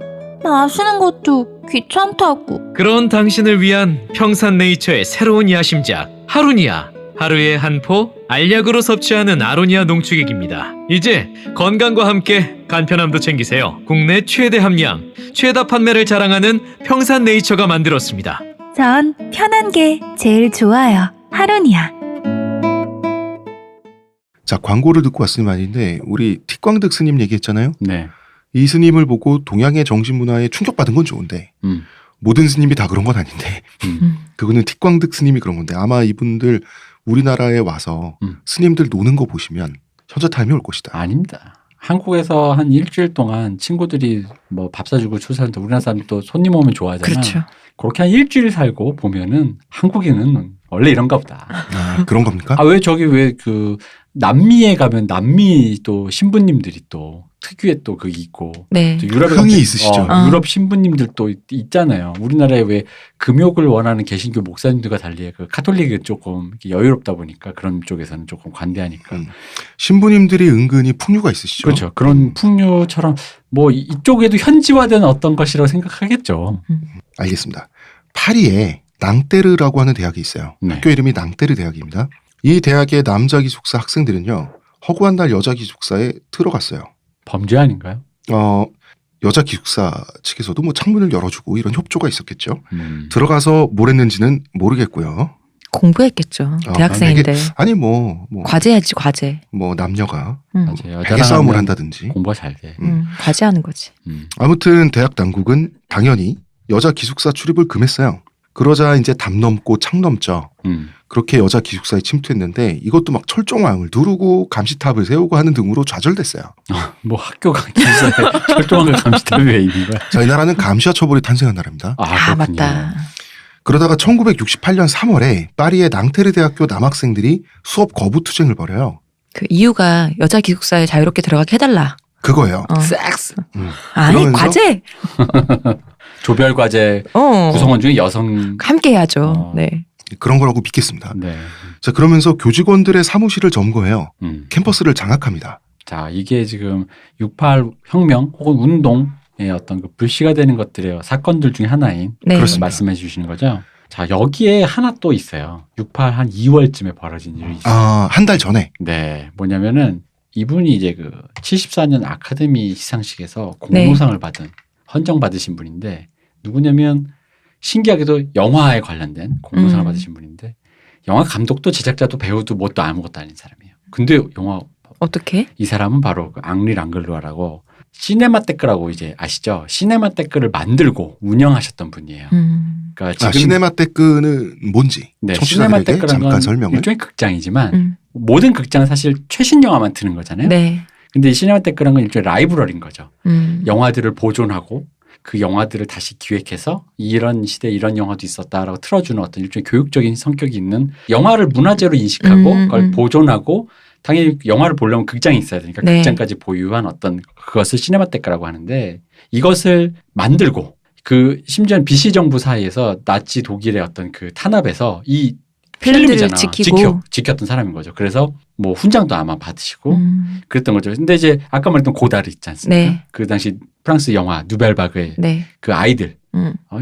마시는 것도 귀찮다고. 그런 당신을 위한 평산네이처의 새로운 야심작 하루니아. 하루에 한 포 알약으로 섭취하는 아로니아 농축액입니다. 이제 건강과 함께 간편함도 챙기세요. 국내 최대 함량, 최다 판매를 자랑하는 평산네이처가 만들었습니다. 전 편한 게 제일 좋아요. 하루니아. 자 광고를 듣고 왔으니 말인데 우리 틱광득 스님 얘기했잖아요. 네. 이 스님을 보고 동양의 정신문화에 충격받은 건 좋은데 모든 스님이 다 그런 건 아닌데 그거는 틱광득 스님이 그런 건데 아마 이분들 우리나라에 와서 스님들 노는 거 보시면 현저타임이 올 것이다. 아닙니다. 한국에서 한 일주일 동안 친구들이 뭐 밥 사주고 출사하는데 우리나라 사람들 또 손님 오면 좋아하잖아. 그렇죠. 그렇게 한 일주일 살고 보면은 한국인은 원래 이런가 보다. 아, 그런 겁니까? 아, 왜 저기 왜 그 남미에 가면 남미 또 신부님들이 또 특유의 또 그게 있고. 네. 또 유럽에 흥이 가면 있으시죠. 유럽 신부님들 또 있잖아요. 우리나라에 왜 금욕을 원하는 개신교 목사님들과 달리 그 카톨릭은 조금 여유롭다 보니까 그런 쪽에서는 조금 관대하니까. 신부님들이 은근히 풍류가 있으시죠. 그렇죠. 그런 풍류처럼 뭐 이쪽에도 현지화된 어떤 것이라고 생각하겠죠. 알겠습니다. 파리에 낭테르라고 하는 대학이 있어요. 네. 학교 이름이 낭테르 대학입니다. 이 대학의 남자 기숙사 학생들은요. 허구한 날 여자 기숙사에 들어갔어요. 범죄 아닌가요? 여자 기숙사 측에서도 뭐 창문을 열어주고 이런 협조가 있었겠죠. 들어가서 뭘 했는지는 모르겠고요. 공부했겠죠. 대학생인데. 아니 뭐 과제야지 과제. 뭐 남녀가 맞아요. 베개 싸움을 한다든지 공부가 잘 돼. 과제하는 거지. 아무튼 대학 당국은 당연히 여자 기숙사 출입을 금했어요. 그러자 이제 담 넘고 창 넘죠. 그렇게 여자 기숙사에 침투했는데 이것도 막 철종왕을 두르고 감시탑을 세우고 하는 등으로 좌절됐어요. 뭐 학교가 기숙사에 철도망을 감시탑이 왜 있는 거야? 저희 나라는 감시와 처벌이 탄생한 나라입니다. 아 맞다. 그러다가 1968년 3월에 파리의 낭테르 대학교 남학생들이 수업 거부 투쟁을 벌여요. 그 이유가 여자 기숙사에 자유롭게 들어가게 해달라. 그거예요. 섹스. 아니 그러면서 과제. 조별 과제 구성원 중에 여성 함께 해야죠. 네. 그런 거라고 믿겠습니다. 네. 자 그러면서 교직원들의 사무실을 점거해요. 캠퍼스를 장악합니다. 자 이게 지금 68 혁명 혹은 운동의 어떤 그 불씨가 되는 것들의 사건들 중에 하나인 네. 그렇습니다. 말씀해 주시는 거죠. 자 여기에 하나 또 있어요. 68 한 2월쯤에 벌어진 일이 있어요. 한 달 전에. 네, 뭐냐면은 이분이 이제 그 74년 아카데미 시상식에서 공로상을 받은 헌정 받으신 분인데 누구냐면 신기하게도 영화에 관련된 공로상을 받으신 분인데 영화 감독도 제작자도 배우도 뭣도 아무것도 아닌 사람이에요. 근데 영화 어떻게? 이 사람은 바로 그 앙리 랑글루아라고 시네마테크라고 이제 아시죠? 시네마테크를 만들고 운영하셨던 분이에요. 그러니까 지금 시네마테크는 뭔지 네, 청취자들에게 시네마테크라는 잠깐 건 설명을. 일종의 극장이지만 모든 극장은 사실 최신 영화만 트는 거잖아요. 네. 근데 이 시네마테크라는 건 일종의 라이브러리인 거죠. 영화들을 보존하고 그 영화들을 다시 기획해서 이런 시대에 이런 영화도 있었다라고 틀어주는 어떤 일종의 교육적인 성격이 있는 영화를 문화재로 인식하고 그걸 보존하고 당연히 영화를 보려면 극장이 있어야 되니까 네. 극장까지 보유한 어떤 그것을 시네마테크라고 하는데 이것을 만들고 그 심지어는 BC 정부 사이에서 나치 독일의 어떤 그 탄압에서 이 필름들을 필름이잖아. 지키고. 지켰던 사람인 거죠. 그래서 뭐 훈장도 아마 받으시고 그랬던 거죠. 근데 이제 아까 말했던 고다르 있지 않습니까? 네. 그 당시 프랑스 영화 누벨바그의 네. 그 아이들.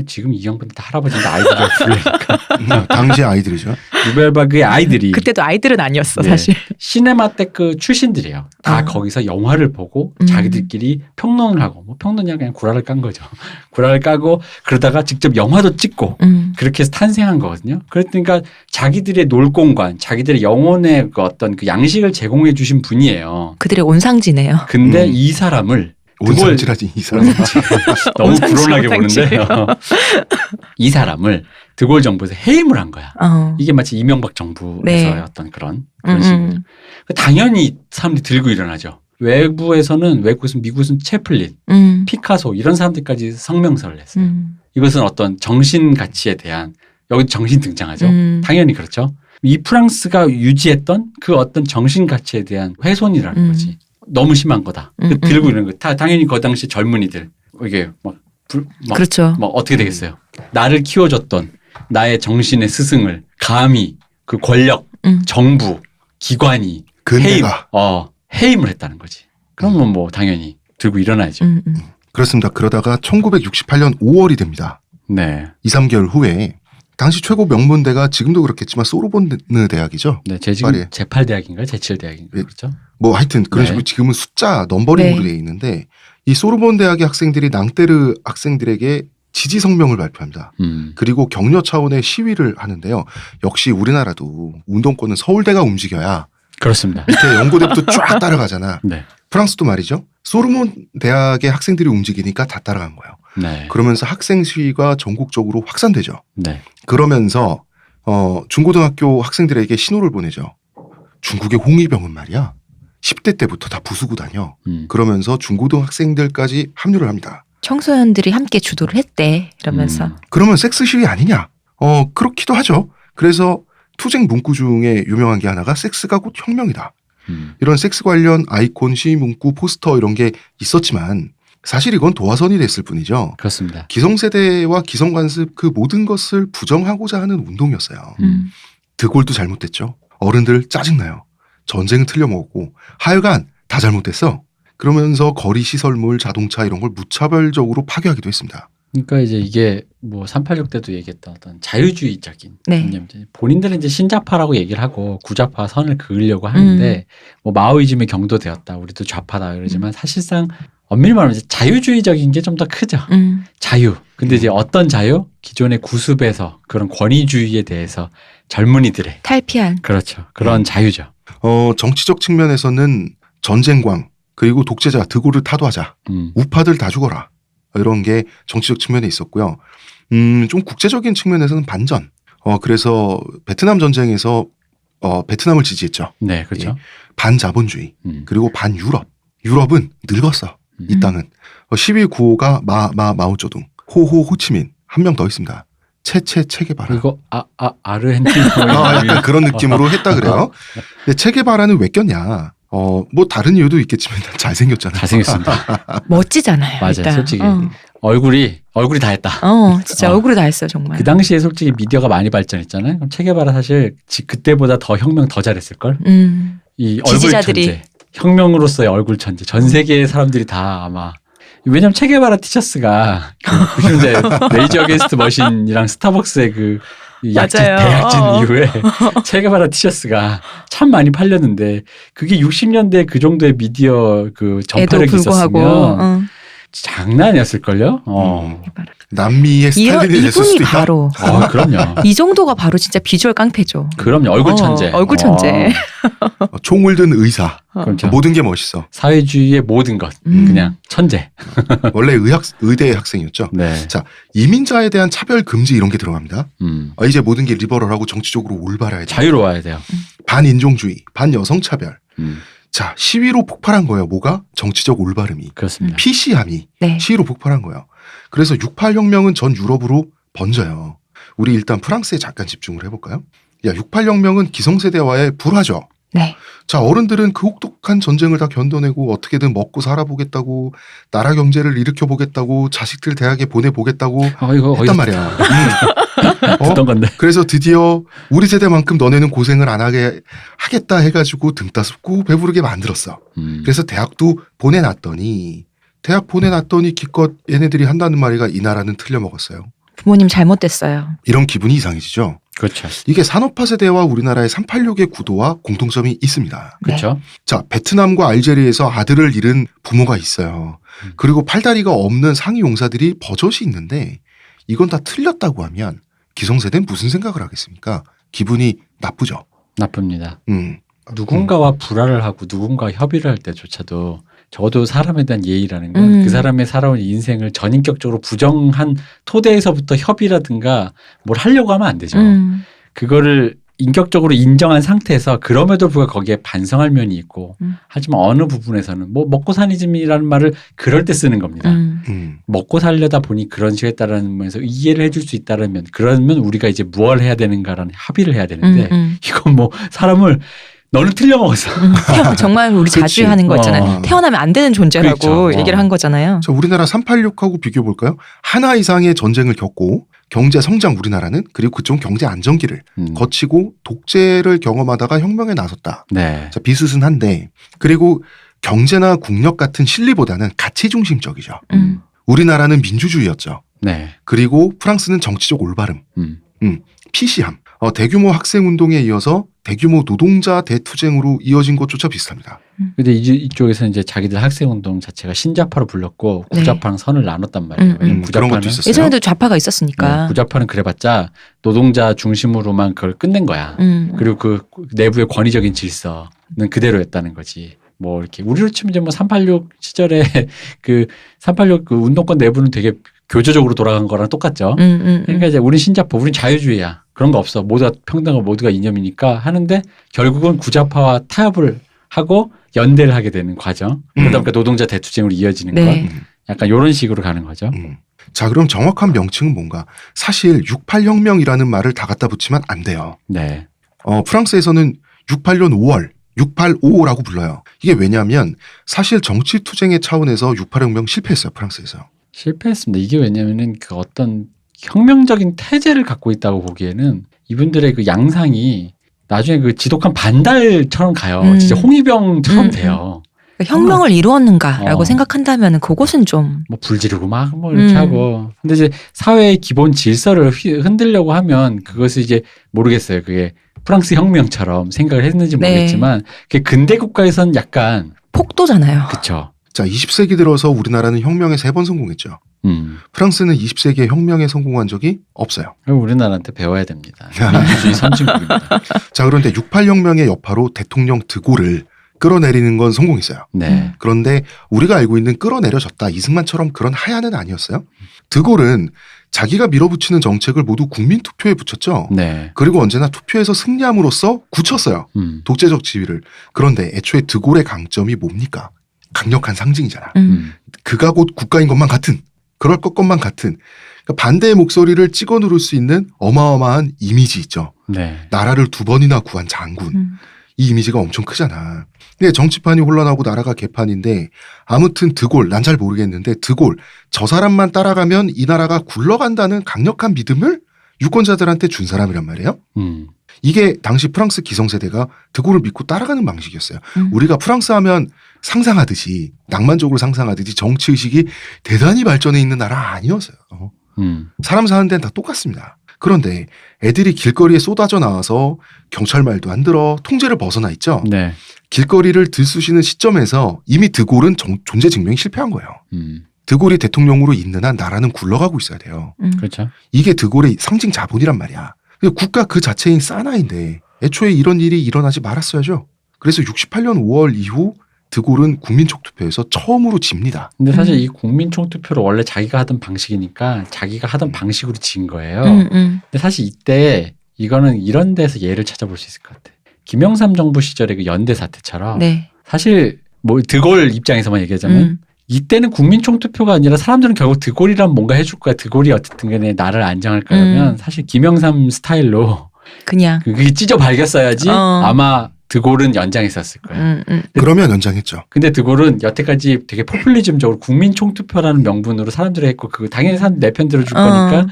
지금 이 형분들 다 할아버지인데 아이들을 부르니까. 당시 아이들이죠. 누벨바그의 아이들이 그때도 아이들은 아니었어 네. 사실. 시네마테크 출신들이에요. 다 거기서 영화를 보고 자기들끼리 평론을 하고 뭐 평론이 그냥 구라를 깐 거죠. 구라를 까고 그러다가 직접 영화도 찍고 그렇게 해서 탄생한 거거든요. 그러니까 자기들의 놀공간, 자기들의 영혼의 그 어떤 그 양식을 제공해 주신 분이에요. 그들의 온상지네요. 근데 이 사람을 온상질하지 이 사람. 너무 온상질, 불온하게 온상질. 보는데요. 이 사람을 드골 정부에서 해임을 한 거야. 이게 마치 이명박 정부에서의 네. 어떤 그런 식이죠. 당연히 사람들이 들고 일어나죠. 외국에서는 미국은 채플린, 피카소 이런 사람들까지 성명서를 냈어요. 이것은 어떤 정신 가치에 대한 여기 정신 등장하죠. 당연히 그렇죠. 이 프랑스가 유지했던 그 어떤 정신 가치에 대한 훼손이라는 거지. 너무 심한 거다. 들고 이런 거. 당연히 그 당시 젊은이들 이게 막 그렇죠. 어떻게 되겠어요? 나를 키워줬던 나의 정신의 스승을 감히 그 권력, 정부, 기관이 근대가. 해임을 했다는 거지. 그러면 뭐 당연히 들고 일어나야죠. 그렇습니다. 그러다가 1968년 5월이 됩니다. 네. 2, 3개월 후에 당시 최고 명문대가 지금도 그렇겠지만 소르본느 대학이죠. 네, 제 지금 파리에. 제8대학인가요? 제7대학인가요? 네. 그렇죠? 뭐 하여튼 그런 네. 식으로 지금은 숫자 넘버링으로 네. 되어 있는데 이 소르본 대학의 학생들이 낭테르 학생들에게 지지 성명을 발표합니다. 그리고 격려 차원의 시위를 하는데요. 역시 우리나라도 운동권은 서울대가 움직여야 그렇습니다. 밑에 연고대부터 쫙 따라가잖아. 네. 프랑스도 말이죠. 소르본 대학의 학생들이 움직이니까 다 따라간 거예요. 네. 그러면서 학생 시위가 전국적으로 확산되죠. 네. 그러면서 중고등학교 학생들에게 신호를 보내죠. 중국의 홍위병은 말이야. 10대 때부터 다 부수고 다녀. 그러면서 중고등학생들까지 합류를 합니다. 청소년들이 함께 주도를 했대. 이러면서. 그러면 섹스 시위 아니냐? 그렇기도 하죠. 그래서 투쟁 문구 중에 유명한 게 하나가 섹스가 곧 혁명이다. 이런 섹스 관련 아이콘, 시위 문구, 포스터 이런 게 있었지만 사실 이건 도화선이 됐을 뿐이죠. 그렇습니다. 기성세대와 기성관습 그 모든 것을 부정하고자 하는 운동이었어요. 드골도 잘못됐죠. 어른들 짜증나요. 전쟁은 틀려먹었고 하여간 다 잘못됐어. 그러면서 거리 시설물, 자동차 이런 걸 무차별적으로 파괴하기도 했습니다. 그러니까 이제 이게 뭐 386 때도 얘기했던 어떤 자유주의적인 네. 개념들. 본인들은 이제 신자파라고 얘기를 하고 구자파 선을 그으려고 하는데 뭐 마오이즘에 경도되었다. 우리도 좌파다 그러지만 사실상 엄밀히 말하면 이제 자유주의적인 게 좀 더 크죠. 자유. 근데 이제 어떤 자유? 기존의 구습에서 그런 권위주의에 대해서 젊은이들의 탈피한. 그렇죠. 그런 자유죠. 정치적 측면에서는 전쟁광 그리고 독재자 드골을 타도하자. 우파들 다 죽어라. 이런 게 정치적 측면에 있었고요. 좀 국제적인 측면에서는 반전. 그래서 베트남 전쟁에서 베트남을 지지했죠. 네, 그렇죠. 예. 반자본주의 그리고 반유럽. 유럽은 늙었어. 이 땅은. 12 구호가 마오쩌둥, 호호 호치민 한 명 더 있습니다. 체게바라. 이거 아르헨티나 약간 그런 느낌으로 했다 그래요. 근데 체게바라는 왜 꼈냐? 뭐 다른 이유도 있겠지만 잘생겼잖아요. 잘생겼습니다. 멋지잖아요. 맞아요. 일단. 솔직히 얼굴이 다 했다. 진짜 얼굴이 다 했어 정말. 그 당시에 솔직히 미디어가 많이 발전했잖아요. 그럼 체게바라 사실 그때보다 더 혁명 더 잘했을 걸. 이 얼굴 지지자들이. 천재, 혁명으로서의 얼굴 천재. 전 세계의 사람들이 다 아마 왜냐면 체게바라 티셔츠가 그 90년대 레이지 어게인스트 머신이랑 스타벅스의 그 맞아요. 대약진 이후에 체게바라 티셔츠가 참 많이 팔렸는데 그게 60년대 그 정도의 미디어 그 전파력이 있었으면 장난 아니었을걸요? 남미의 스탈린이 됐을 이분이 수도 있다. 바로 그럼요. 이 정도가 바로 진짜 비주얼 깡패죠. 그럼요. 얼굴 천재. 얼굴 천재. 총을 든 의사. 그렇죠. 모든 게 멋있어. 사회주의의 모든 것. 그냥 천재. 원래 의대 학생이었죠. 네. 자, 이민자에 대한 차별 금지 이런 게 들어갑니다. 이제 모든 게 리버럴하고 정치적으로 올바라야 돼. 자유로워야 돼요. 반인종주의, 반여성 차별. 자, 시위로 폭발한 거예요. 뭐가? 정치적 올바름이. 그렇습니다. PC함이 네. 시위로 폭발한 거예요. 그래서 68 혁명은 전 유럽으로 번져요. 우리 일단 프랑스에 잠깐 집중을 해볼까요? 68 혁명은 기성세대와의 불화죠. 네. 자, 어른들은 그 혹독한 전쟁을 다 견뎌내고 어떻게든 먹고 살아보겠다고, 나라 경제를 일으켜보겠다고, 자식들 대학에 보내보겠다고 이거 했단 말이야. 듣던 건데. 그래서 드디어 우리 세대만큼 너네는 고생을 안 하겠다 해가지고 등 따숩고 배부르게 만들었어. 그래서 대학도 보내놨더니 기껏 얘네들이 한다는 말이가 이 나라는 틀려먹었어요. 부모님 잘못됐어요. 이런 기분이 이상해지죠. 그렇죠. 이게 산업화 세대와 우리나라의 386의 구도와 공통점이 있습니다. 그렇죠. 자, 베트남과 알제리에서 아들을 잃은 부모가 있어요. 그리고 팔다리가 없는 상위 용사들이 버젓이 있는데 이건 다 틀렸다고 하면 기성세대는 무슨 생각을 하겠습니까? 기분이 나쁘죠. 나쁩니다. 음. 누군가와 불화를 하고 누군가 협의를 할 때조차도 적어도 사람에 대한 예의라는 건 그 사람의 살아온 인생을 전인격적으로 부정한 토대에서부터 협의라든가 뭘 하려고 하면 안 되죠. 그거를 인격적으로 인정한 상태에서 그럼에도 불구하고 거기에 반성할 면이 있고 하지만 어느 부분에서는 뭐 먹고 사니즘이라는 말을 그럴 때 쓰는 겁니다. 먹고 살려다 보니 그런 식에 따르는 면에서 이해를 해줄 수 있다면 그러면 우리가 이제 무엇을 해야 되는가라는 합의를 해야 되는데 이건 뭐 사람을 너는 틀려먹었어. 정말 우리 자주 그치. 하는 거 있잖아요. 태어나면 안 되는 존재라고 그렇죠. 얘기를 한 거잖아요. 자, 우리나라 386하고 비교해 볼까요? 하나 이상의 전쟁을 겪고 경제 성장 우리나라는 그리고 그쪽 경제 안정기를 거치고 독재를 경험하다가 혁명에 나섰다. 네. 자, 비슷은 한데 그리고 경제나 국력 같은 실리보다는 가치 중심적이죠. 우리나라는 민주주의였죠. 네. 그리고 프랑스는 정치적 올바름, 피시함, 대규모 학생운동에 이어서 대규모 노동자 대투쟁으로 이어진 것조차 비슷합니다. 근데 이쪽에서 이제 자기들 학생운동 자체가 신좌파로 불렸고 국좌파랑 선을 나눴단 말이에요. 왜냐면 그런 것도 있었어요. 예전에도 좌파가 있었으니까. 네, 국좌파는 그래봤자 노동자 중심으로만 그걸 끝낸 거야. 그리고 그 내부의 권위적인 질서는 그대로였다는 거지. 뭐 이렇게 우리로 치면 이제 뭐 386 시절에 그 386 그 운동권 내부는 되게 교조적으로 돌아간 거랑 똑같죠. 그러니까 이제 우린 신자파, 우린 자유주의야. 그런 거 없어. 모두가 평등하고 모두가 이념이니까 하는데 결국은 구좌파와 타협을 하고 연대를 하게 되는 과정. 그러다 보니까 노동자 대투쟁으로 이어지는 네. 것. 약간 이런 식으로 가는 거죠. 자, 그럼 정확한 명칭은 뭔가? 사실 68혁명이라는 말을 다 갖다 붙이면 안 돼요. 네. 프랑스에서는 68년 5월 685라고 불러요. 이게 왜냐하면 사실 정치 투쟁의 차원에서 68혁명 실패했어요. 프랑스에서. 실패했습니다. 이게 왜냐면은 그 어떤 혁명적인 태제를 갖고 있다고 보기에는 이분들의 그 양상이 나중에 그 지독한 반달처럼 가요. 진짜 홍위병처럼 돼요. 그러니까 혁명을 이루었는가라고 어. 생각한다면 그것은 좀 뭐 불지르고 막 뭐 이렇게 하고. 근데 이제 사회의 기본 질서를 흔들려고 하면 그것을 이제 모르겠어요. 그게 프랑스 혁명처럼 생각을 했는지 네. 모르겠지만 그게 근대 국가에서는 약간 폭도잖아요. 그쵸. 자, 20세기 들어서 우리나라는 혁명에 3번 성공했죠. 프랑스는 20세기에 혁명에 성공한 적이 없어요. 그럼 우리나라한테 배워야 됩니다. 민주주의 선진국입니다. 자, 그런데 68혁명의 여파로 대통령 드골을 끌어내리는 건 성공했어요. 네. 그런데 우리가 알고 있는 끌어내려졌다 이승만처럼 그런 하야는 아니었어요. 드골은 자기가 밀어붙이는 정책을 모두 국민투표에 붙였죠. 네. 그리고 언제나 투표에서 승리함으로써 굳혔어요. 독재적 지위를. 그런데 애초에 드골의 강점이 뭡니까? 강력한 상징이잖아. 그가 곧 국가인 것만 같은, 그럴 것만 같은, 그러니까 반대의 목소리를 찍어 누를 수 있는 어마어마한 이미지 있죠. 네. 나라를 2번이나 구한 장군. 이 이미지가 엄청 크잖아. 근데 정치판이 혼란하고 나라가 개판인데 아무튼 드골, 난 잘 모르겠는데 드골, 저 사람만 따라가면 이 나라가 굴러간다는 강력한 믿음을 유권자들한테 준 사람이란 말이에요. 이게 당시 프랑스 기성세대가 드골을 믿고 따라가는 방식이었어요. 우리가 프랑스 하면 상상하듯이 낭만적으로 상상하듯이 정치의식이 대단히 발전해 있는 나라 아니었어요. 사람 사는 데는 다 똑같습니다. 그런데 애들이 길거리에 쏟아져 나와서 경찰 말도 안 들어 통제를 벗어나 있죠. 네. 길거리를 들쑤시는 시점에서 이미 드골은 존재 증명이 실패한 거예요. 드골이 대통령으로 있는 한 나라는 굴러가고 있어야 돼요. 그렇죠. 이게 드골의 상징 자본이란 말이야. 국가 그 자체인 사나이인데 애초에 이런 일이 일어나지 말았어야죠. 그래서 68년 5월 이후 드골은 국민총투표에서 처음으로 집니다. 근데 사실 이 국민총투표를 원래 자기가 하던 방식이니까 자기가 하던 방식으로 진 거예요. 근데 사실 이때 이거는 이런 데서 예를 찾아볼 수 있을 것 같아. 김영삼 정부 시절의 그 연대 사태처럼 네. 사실 뭐 드골 입장에서만 얘기하자면 이때는 국민총투표가 아니라 사람들은 결국 드골이란 뭔가 해줄 거야. 드골이 어쨌든 간에 나라를 안정할 거라면 사실 김영삼 스타일로 그냥 그게 찢어 발겼어야지 아마 드골은 연장했었을 거예요. 그러면 연장했죠. 근데 드골은 여태까지 되게 포퓰리즘적으로 국민총투표라는 명분으로 사람들이 했고 그 당연히 사람들 내 편 들어줄 거니까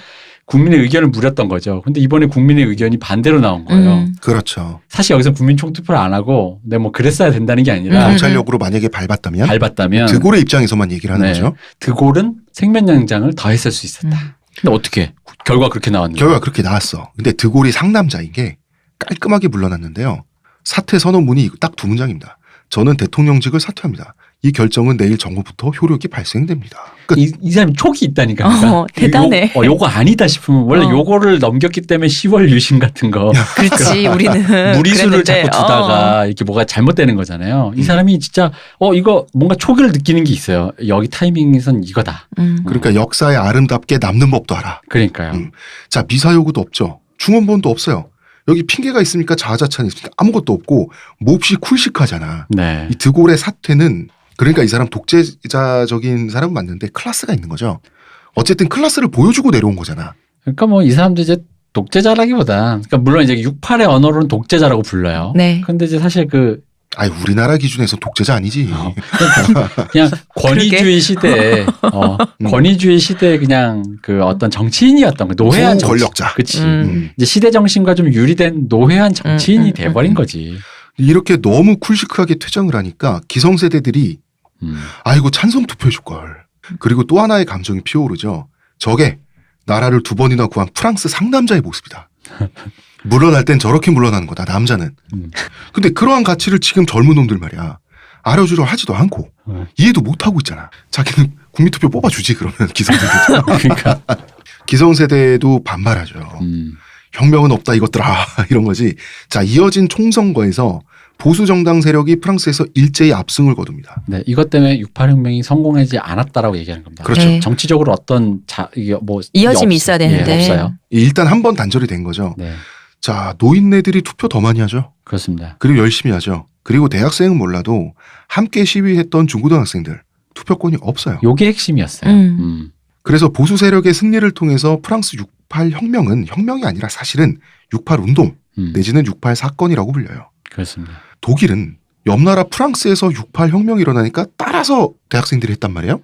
국민의 의견을 물었던 거죠. 근데 이번에 국민의 의견이 반대로 나온 거예요. 그렇죠. 사실 여기서 국민총투표를 안 하고 내가 뭐 그랬어야 된다는 게 아니라 경찰력으로 만약에 밟았다면 드골의 입장에서만 얘기를 하는 거죠. 드골은 생명연장을 더 했을 수 있었다. 근데 어떻게? 결과가 그렇게 나왔는데. 결과가 그렇게 나왔어. 근데 드골이 상남자인 게 깔끔하게 물러났는데요. 사퇴 선언문이 딱 2문장입니다. 저는 대통령직을 사퇴합니다. 이 결정은 내일 정오부터 효력이 발생됩니다. 끝. 이 사람이 촉이 있다니까. 그러니까 대단해. 요거 아니다 싶으면 원래 요거를 넘겼기 때문에 10월 유신 같은 거 그렇지. 우리는 무리수를 그랬는데, 자꾸 두다가 이렇게 뭐가 잘못되는 거잖아요. 이 사람이 진짜 이거 뭔가 촉을 느끼는 게 있어요. 여기 타이밍에선 이거다. 그러니까 역사에 아름답게 남는 법도 알아. 그러니까요. 자, 미사 요구도 없죠. 중원본도 없어요. 여기 핑계가 있습니까? 자아자찬이 있습니까? 아무것도 없고 몹시 쿨식하잖아. 네. 이 드골의 사퇴는 그러니까 이 사람 독재자적인 사람은 맞는데 클래스가 있는 거죠. 어쨌든 클래스를 보여주고 내려온 거잖아. 그러니까 뭐 이 사람도 이제 독재자라기보다 그러니까 물론 이제 68의 언어로는 독재자라고 불러요. 네. 근데 이제 사실 아니 우리나라 기준에서 독재자 아니지. 그냥 권위주의 시대에 권위주의 시대에 그냥 그 어떤 정치인이었던 거 노회한 권력자. 그치. 이제 시대 정신과 좀 유리된 노회한 정치인이 돼버린 거지. 이렇게 너무 쿨시크하게 퇴장을 하니까 기성세대들이 아이고 찬성 투표해줄 걸. 그리고 또 하나의 감정이 피어오르죠. 저게 나라를 2번이나 구한 프랑스 상남자의 모습이다. 물러날 땐 저렇게 물러나는 거다. 남자는. 근데 그러한 가치를 지금 젊은 놈들 말이야. 알아주려 하지도 않고 이해도 못하고 있잖아. 자기는 국민투표 뽑아주지 그러면 기성세대. 그러니까 기성세대도 반발하죠. 혁명은 없다 이것들아 이런 거지. 자, 이어진 총선거에서 보수 정당 세력이 프랑스에서 일제히 압승을 거둡니다. 네, 이것 때문에 68혁명이 성공하지 않았다라고 얘기하는 겁니다. 그렇죠. 네. 정치적으로 어떤 이게 뭐 이어짐이 있어야 되는데. 없어요. 일단 한 번 단절이 된 거죠. 네, 자, 노인네들이 투표 더 많이 하죠. 그렇습니다. 그리고 열심히 하죠. 그리고 대학생은 몰라도 함께 시위했던 중고등학생들 투표권이 없어요. 요게 핵심이었어요. 그래서 보수 세력의 승리를 통해서 프랑스 68 혁명은 혁명이 아니라 사실은 68 운동 내지는 68 사건이라고 불려요. 그렇습니다. 독일은 옆나라 프랑스에서 68 혁명이 일어나니까 따라서 대학생들이 했단 말이에요.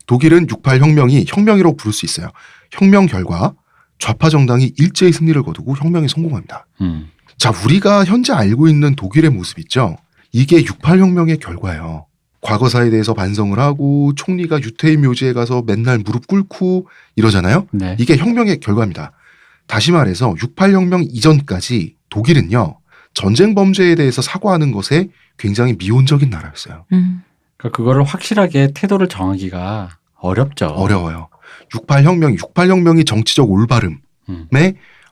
독일은 68 혁명이 혁명이라고 부를 수 있어요. 혁명 결과 좌파 정당이 일제히 승리를 거두고 혁명에 성공합니다. 자, 우리가 현재 알고 있는 독일의 모습 있죠? 이게 68 혁명의 결과예요. 과거사에 대해서 반성을 하고 총리가 유태인 묘지에 가서 맨날 무릎 꿇고 이러잖아요. 네. 이게 혁명의 결과입니다. 다시 말해서 68 혁명 이전까지 독일은요. 전쟁 범죄에 대해서 사과하는 것에 굉장히 미온적인 나라였어요. 그러니까 그거를 확실하게 태도를 정하기가 어렵죠. 어려워요. 68 혁명이 정치적 올바름의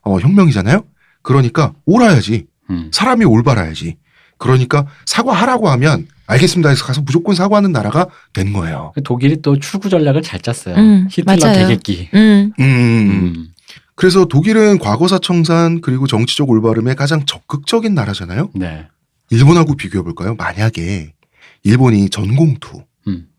혁명이잖아요. 그러니까 옳아야지. 사람이 올바라야지. 그러니까 사과하라고 하면 알겠습니다 해서 가서 무조건 사과하는 나라가 된 거예요. 독일이 또 출구 전략을 잘 짰어요. 히틀러 맞아요. 개객기. 그래서 독일은 과거사 청산 그리고 정치적 올바름에 가장 적극적인 나라잖아요. 네. 일본하고 비교해 볼까요? 만약에 일본이 전공투,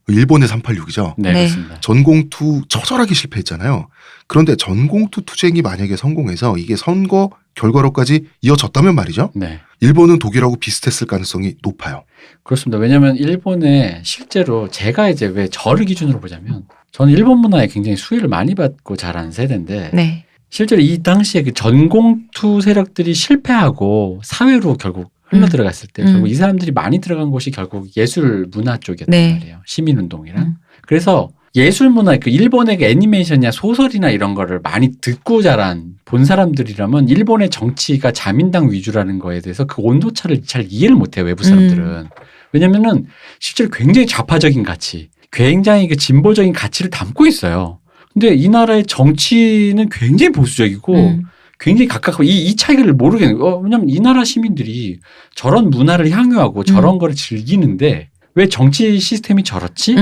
일본의 386이죠. 네, 네. 그렇습니다. 전공투 처절하게 실패했잖아요. 그런데 전공투 투쟁이 만약에 성공해서 이게 선거 결과로까지 이어졌다면 말이죠. 네. 일본은 독일하고 비슷했을 가능성이 높아요. 그렇습니다. 왜냐하면 일본에 실제로 제가 이제 왜 저를 기준으로 보자면 저는 일본 문화에 굉장히 수혜를 많이 받고 자란 세대인데 네. 실제로 이 당시에 그 전공투 세력들이 실패하고 사회로 결국 흘러들어갔을 때 결국 이 사람들이 많이 들어간 곳이 결국 예술 문화 쪽이었단 네. 말이에요. 시민운동이랑. 그래서 예술 문화, 그 일본의 그 애니메이션이나 소설이나 이런 거를 많이 듣고 자란 본 사람들이라면 일본의 정치가 자민당 위주라는 거에 대해서 그 온도차를 잘 이해를 못해요. 외부 사람들은. 왜냐면은 실제로 굉장히 좌파적인 가치, 굉장히 그 진보적인 가치를 담고 있어요. 근데 이 나라의 정치는 굉장히 보수적이고 굉장히 각각 이 차이를 모르겠는 거예요. 왜냐하면 이 나라 시민들이 저런 문화를 향유하고 저런 거를 즐기는데 왜 정치 시스템이 저렇지?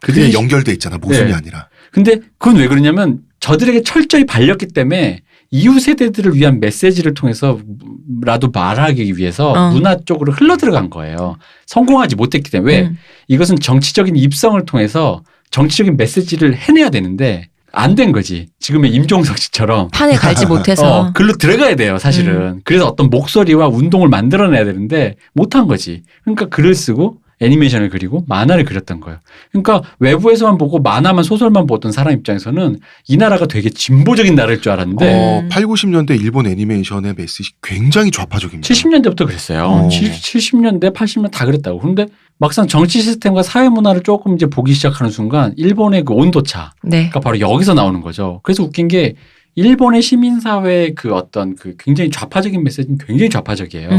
그게 연결돼 있잖아. 모순이 네. 아니라. 근데 그건 왜 그러냐면 저들에게 철저히 발렸기 때문에 이후 세대들을 위한 메시지를 통해서라도 말하기 위해서 문화 쪽으로 흘러들어간 거예요. 성공하지 못했기 때문에. 왜? 이것은 정치적인 입성을 통해서 정치적인 메시지를 해내야 되는데 안 된 거지. 지금의 임종석 씨처럼. 판에 갈지 못해서. 글로 들어가야 돼요, 사실은. 그래서 어떤 목소리와 운동을 만들어내야 되는데 못한 거지. 그러니까 글을 쓰고 애니메이션을 그리고 만화를 그렸던 거예요. 그러니까 외부에서만 보고 만화만 소설만 보던 사람 입장에서는 이 나라가 되게 진보적인 나라일 줄 알았는데 8, 90년대 일본 애니메이션의 메시지 굉장히 좌파적입니다. 70년대부터 그랬어요. 70년대, 80년대 다 그랬다고. 그런데 막상 정치 시스템과 사회 문화를 조금 이제 보기 시작하는 순간 일본의 그 온도차가 네. 바로 여기서 나오는 거죠. 그래서 웃긴 게 일본의 시민사회의 그 어떤 그 굉장히 좌파적인 메시지는 굉장히 좌파적이에요.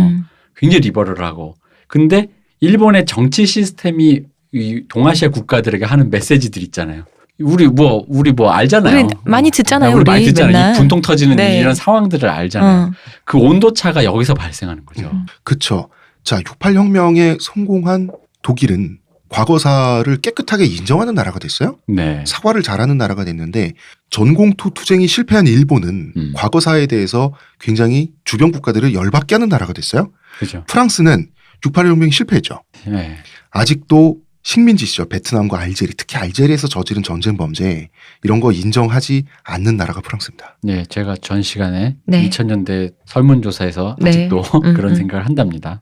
굉장히 리버럴하고. 근데 일본의 정치 시스템이 이 동아시아 국가들에게 하는 메시지들 있잖아요. 우리 뭐 알잖아요. 우리 많이 듣잖아요. 우리 많이 듣잖아요. 맨날. 이 분통 터지는 네. 이런 상황들을 알잖아요. 그 온도 차가 여기서 발생하는 거죠. 그쵸. 자, 68혁명에 성공한 독일은 과거사를 깨끗하게 인정하는 나라가 됐어요. 네. 사과를 잘하는 나라가 됐는데 전공토 투쟁이 실패한 일본은 과거사에 대해서 굉장히 주변 국가들을 열받게 하는 나라가 됐어요. 그죠. 프랑스는 68혁명이 실패했죠. 네. 아직도 식민지 시절 베트남과 알제리, 특히 알제리에서 저지른 전쟁 범죄 이런 거 인정하지 않는 나라가 프랑스입니다. 네, 제가 전 시간에 네. 2000년대 설문조사에서 네. 아직도 그런 생각을 한답니다.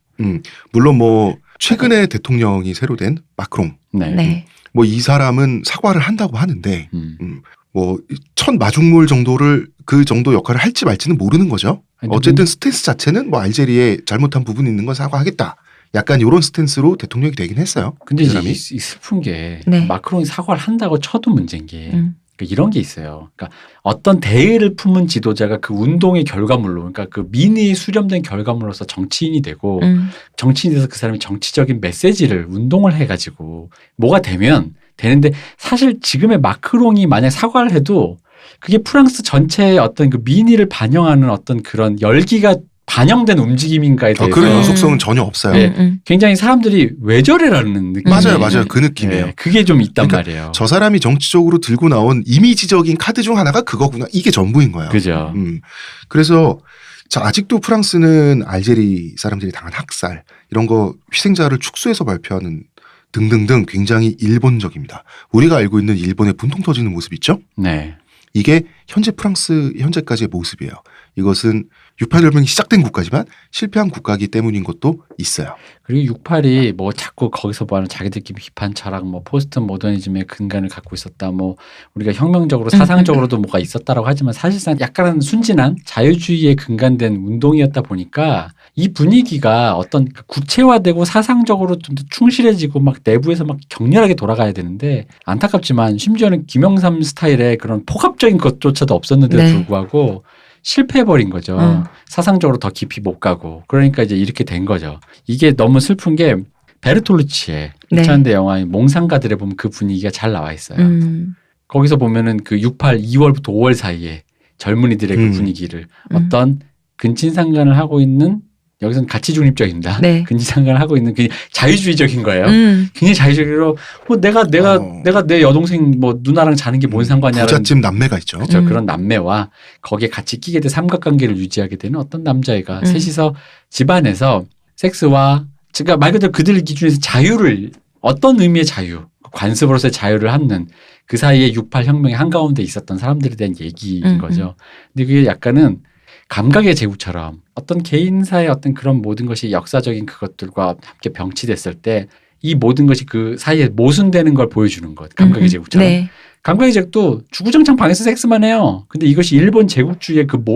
물론 뭐 최근에 대통령이 새로 된 마크롱, 네. 네. 뭐 이 사람은 사과를 한다고 하는데 음. 뭐 첫 마중물 정도를 그 정도 역할을 할지 말지는 모르는 거죠. 아니, 어쨌든 스탠스 자체는 뭐 알제리에 잘못한 부분이 있는 건 사과하겠다. 약간 이런 스탠스로 대통령이 되긴 했어요. 근데 그 이제 사람이. 이 슬픈 게 네. 마크롱이 사과를 한다고 쳐도 문제인 게 그러니까 이런 게 있어요. 그러니까 어떤 대의를 품은 지도자가 그 운동의 결과물로, 그러니까 그 민의에 수렴된 결과물로서 정치인이 되고 정치인이 돼서 그 사람이 정치적인 메시지를 운동을 해가지고 뭐가 되는데 사실 지금의 마크롱이 만약 사과를 해도 그게 프랑스 전체의 어떤 그 민의를 반영하는 어떤 그런 열기가 반영된 움직임인가에 대해서 그런 연속성은 전혀 없어요. 네. 굉장히 사람들이 왜 저래라는 느낌. 맞아요. 그 느낌이에요. 네, 그게 좀 있단 그러니까 말이에요. 저 사람이 정치적으로 들고 나온 이미지적인 카드 중 하나가 그거구나. 이게 전부인 거예요. 그죠. 그래서 자, 아직도 프랑스는 알제리 사람들이 당한 학살 이런 거 희생자를 축소해서 발표하는 등등등 굉장히 일본적입니다. 우리가 알고 있는 일본의 분통 터지는 모습 있죠? 네. 이게 현재까지의 모습이에요. 이것은 68혁명이 시작된 국가지만 실패한 국가이기 때문인 것도 있어요. 그리고 68이 뭐 자꾸 거기서 말하는 자기들끼리 비판 철학, 뭐 포스트 모더니즘의 근간을 갖고 있었다. 뭐 우리가 혁명적으로 사상적으로도 뭐가 있었다라고 하지만 사실상 약간은 순진한 자유주의에 근간된 운동이었다 보니까 이 분위기가 어떤 구체화되고 사상적으로 좀 더 충실해지고 막 내부에서 막 격렬하게 돌아가야 되는데 안타깝지만 심지어는 김영삼 스타일의 그런 폭압적인 것조차도 없었는데도 네. 불구하고 실패해버린 거죠. 사상적으로 더 깊이 못 가고. 그러니까 이제 이렇게 된 거죠. 이게 너무 슬픈 게 베르톨루치의 네. 2000년대 영화인 몽상가들에 보면 그 분위기가 잘 나와 있어요. 거기서 보면은 그 68, 2월부터 5월 사이에 젊은이들의 그 분위기를 어떤 근친상간을 하고 있는 여기서는 가치 중립적입니다. 네. 근친상간을 하고 있는 그냥 자유주의적인 거예요. 굉장히 자유주의로 뭐 내가 내 여동생 뭐 누나랑 자는 게 뭔 상관이야. 부잣집 남매가 있죠. 그렇죠. 그런 남매와 거기에 같이 끼게 돼 삼각관계를 유지하게 되는 어떤 남자애가 셋이서 집안에서 섹스와 그러니까 말 그대로 그들 기준에서 자유를 어떤 의미의 자유, 관습으로서의 자유를 갖는 그 사이에 68혁명의 한가운데 있었던 사람들에 대한 얘기인 거죠. 근데 그게 약간은 감각의 제국처럼 어떤 개인사의 어떤 그런 모든 것이 역사적인 그것들과 함께 병치됐을 때 이 모든 것이 그 사이에 모순되는 걸 보여주는 것. 감각의 제국처럼. 네. 감각의 제국도 주구장창 방에서 섹스만 해요. 근데 이것이 일본 제국주의의 그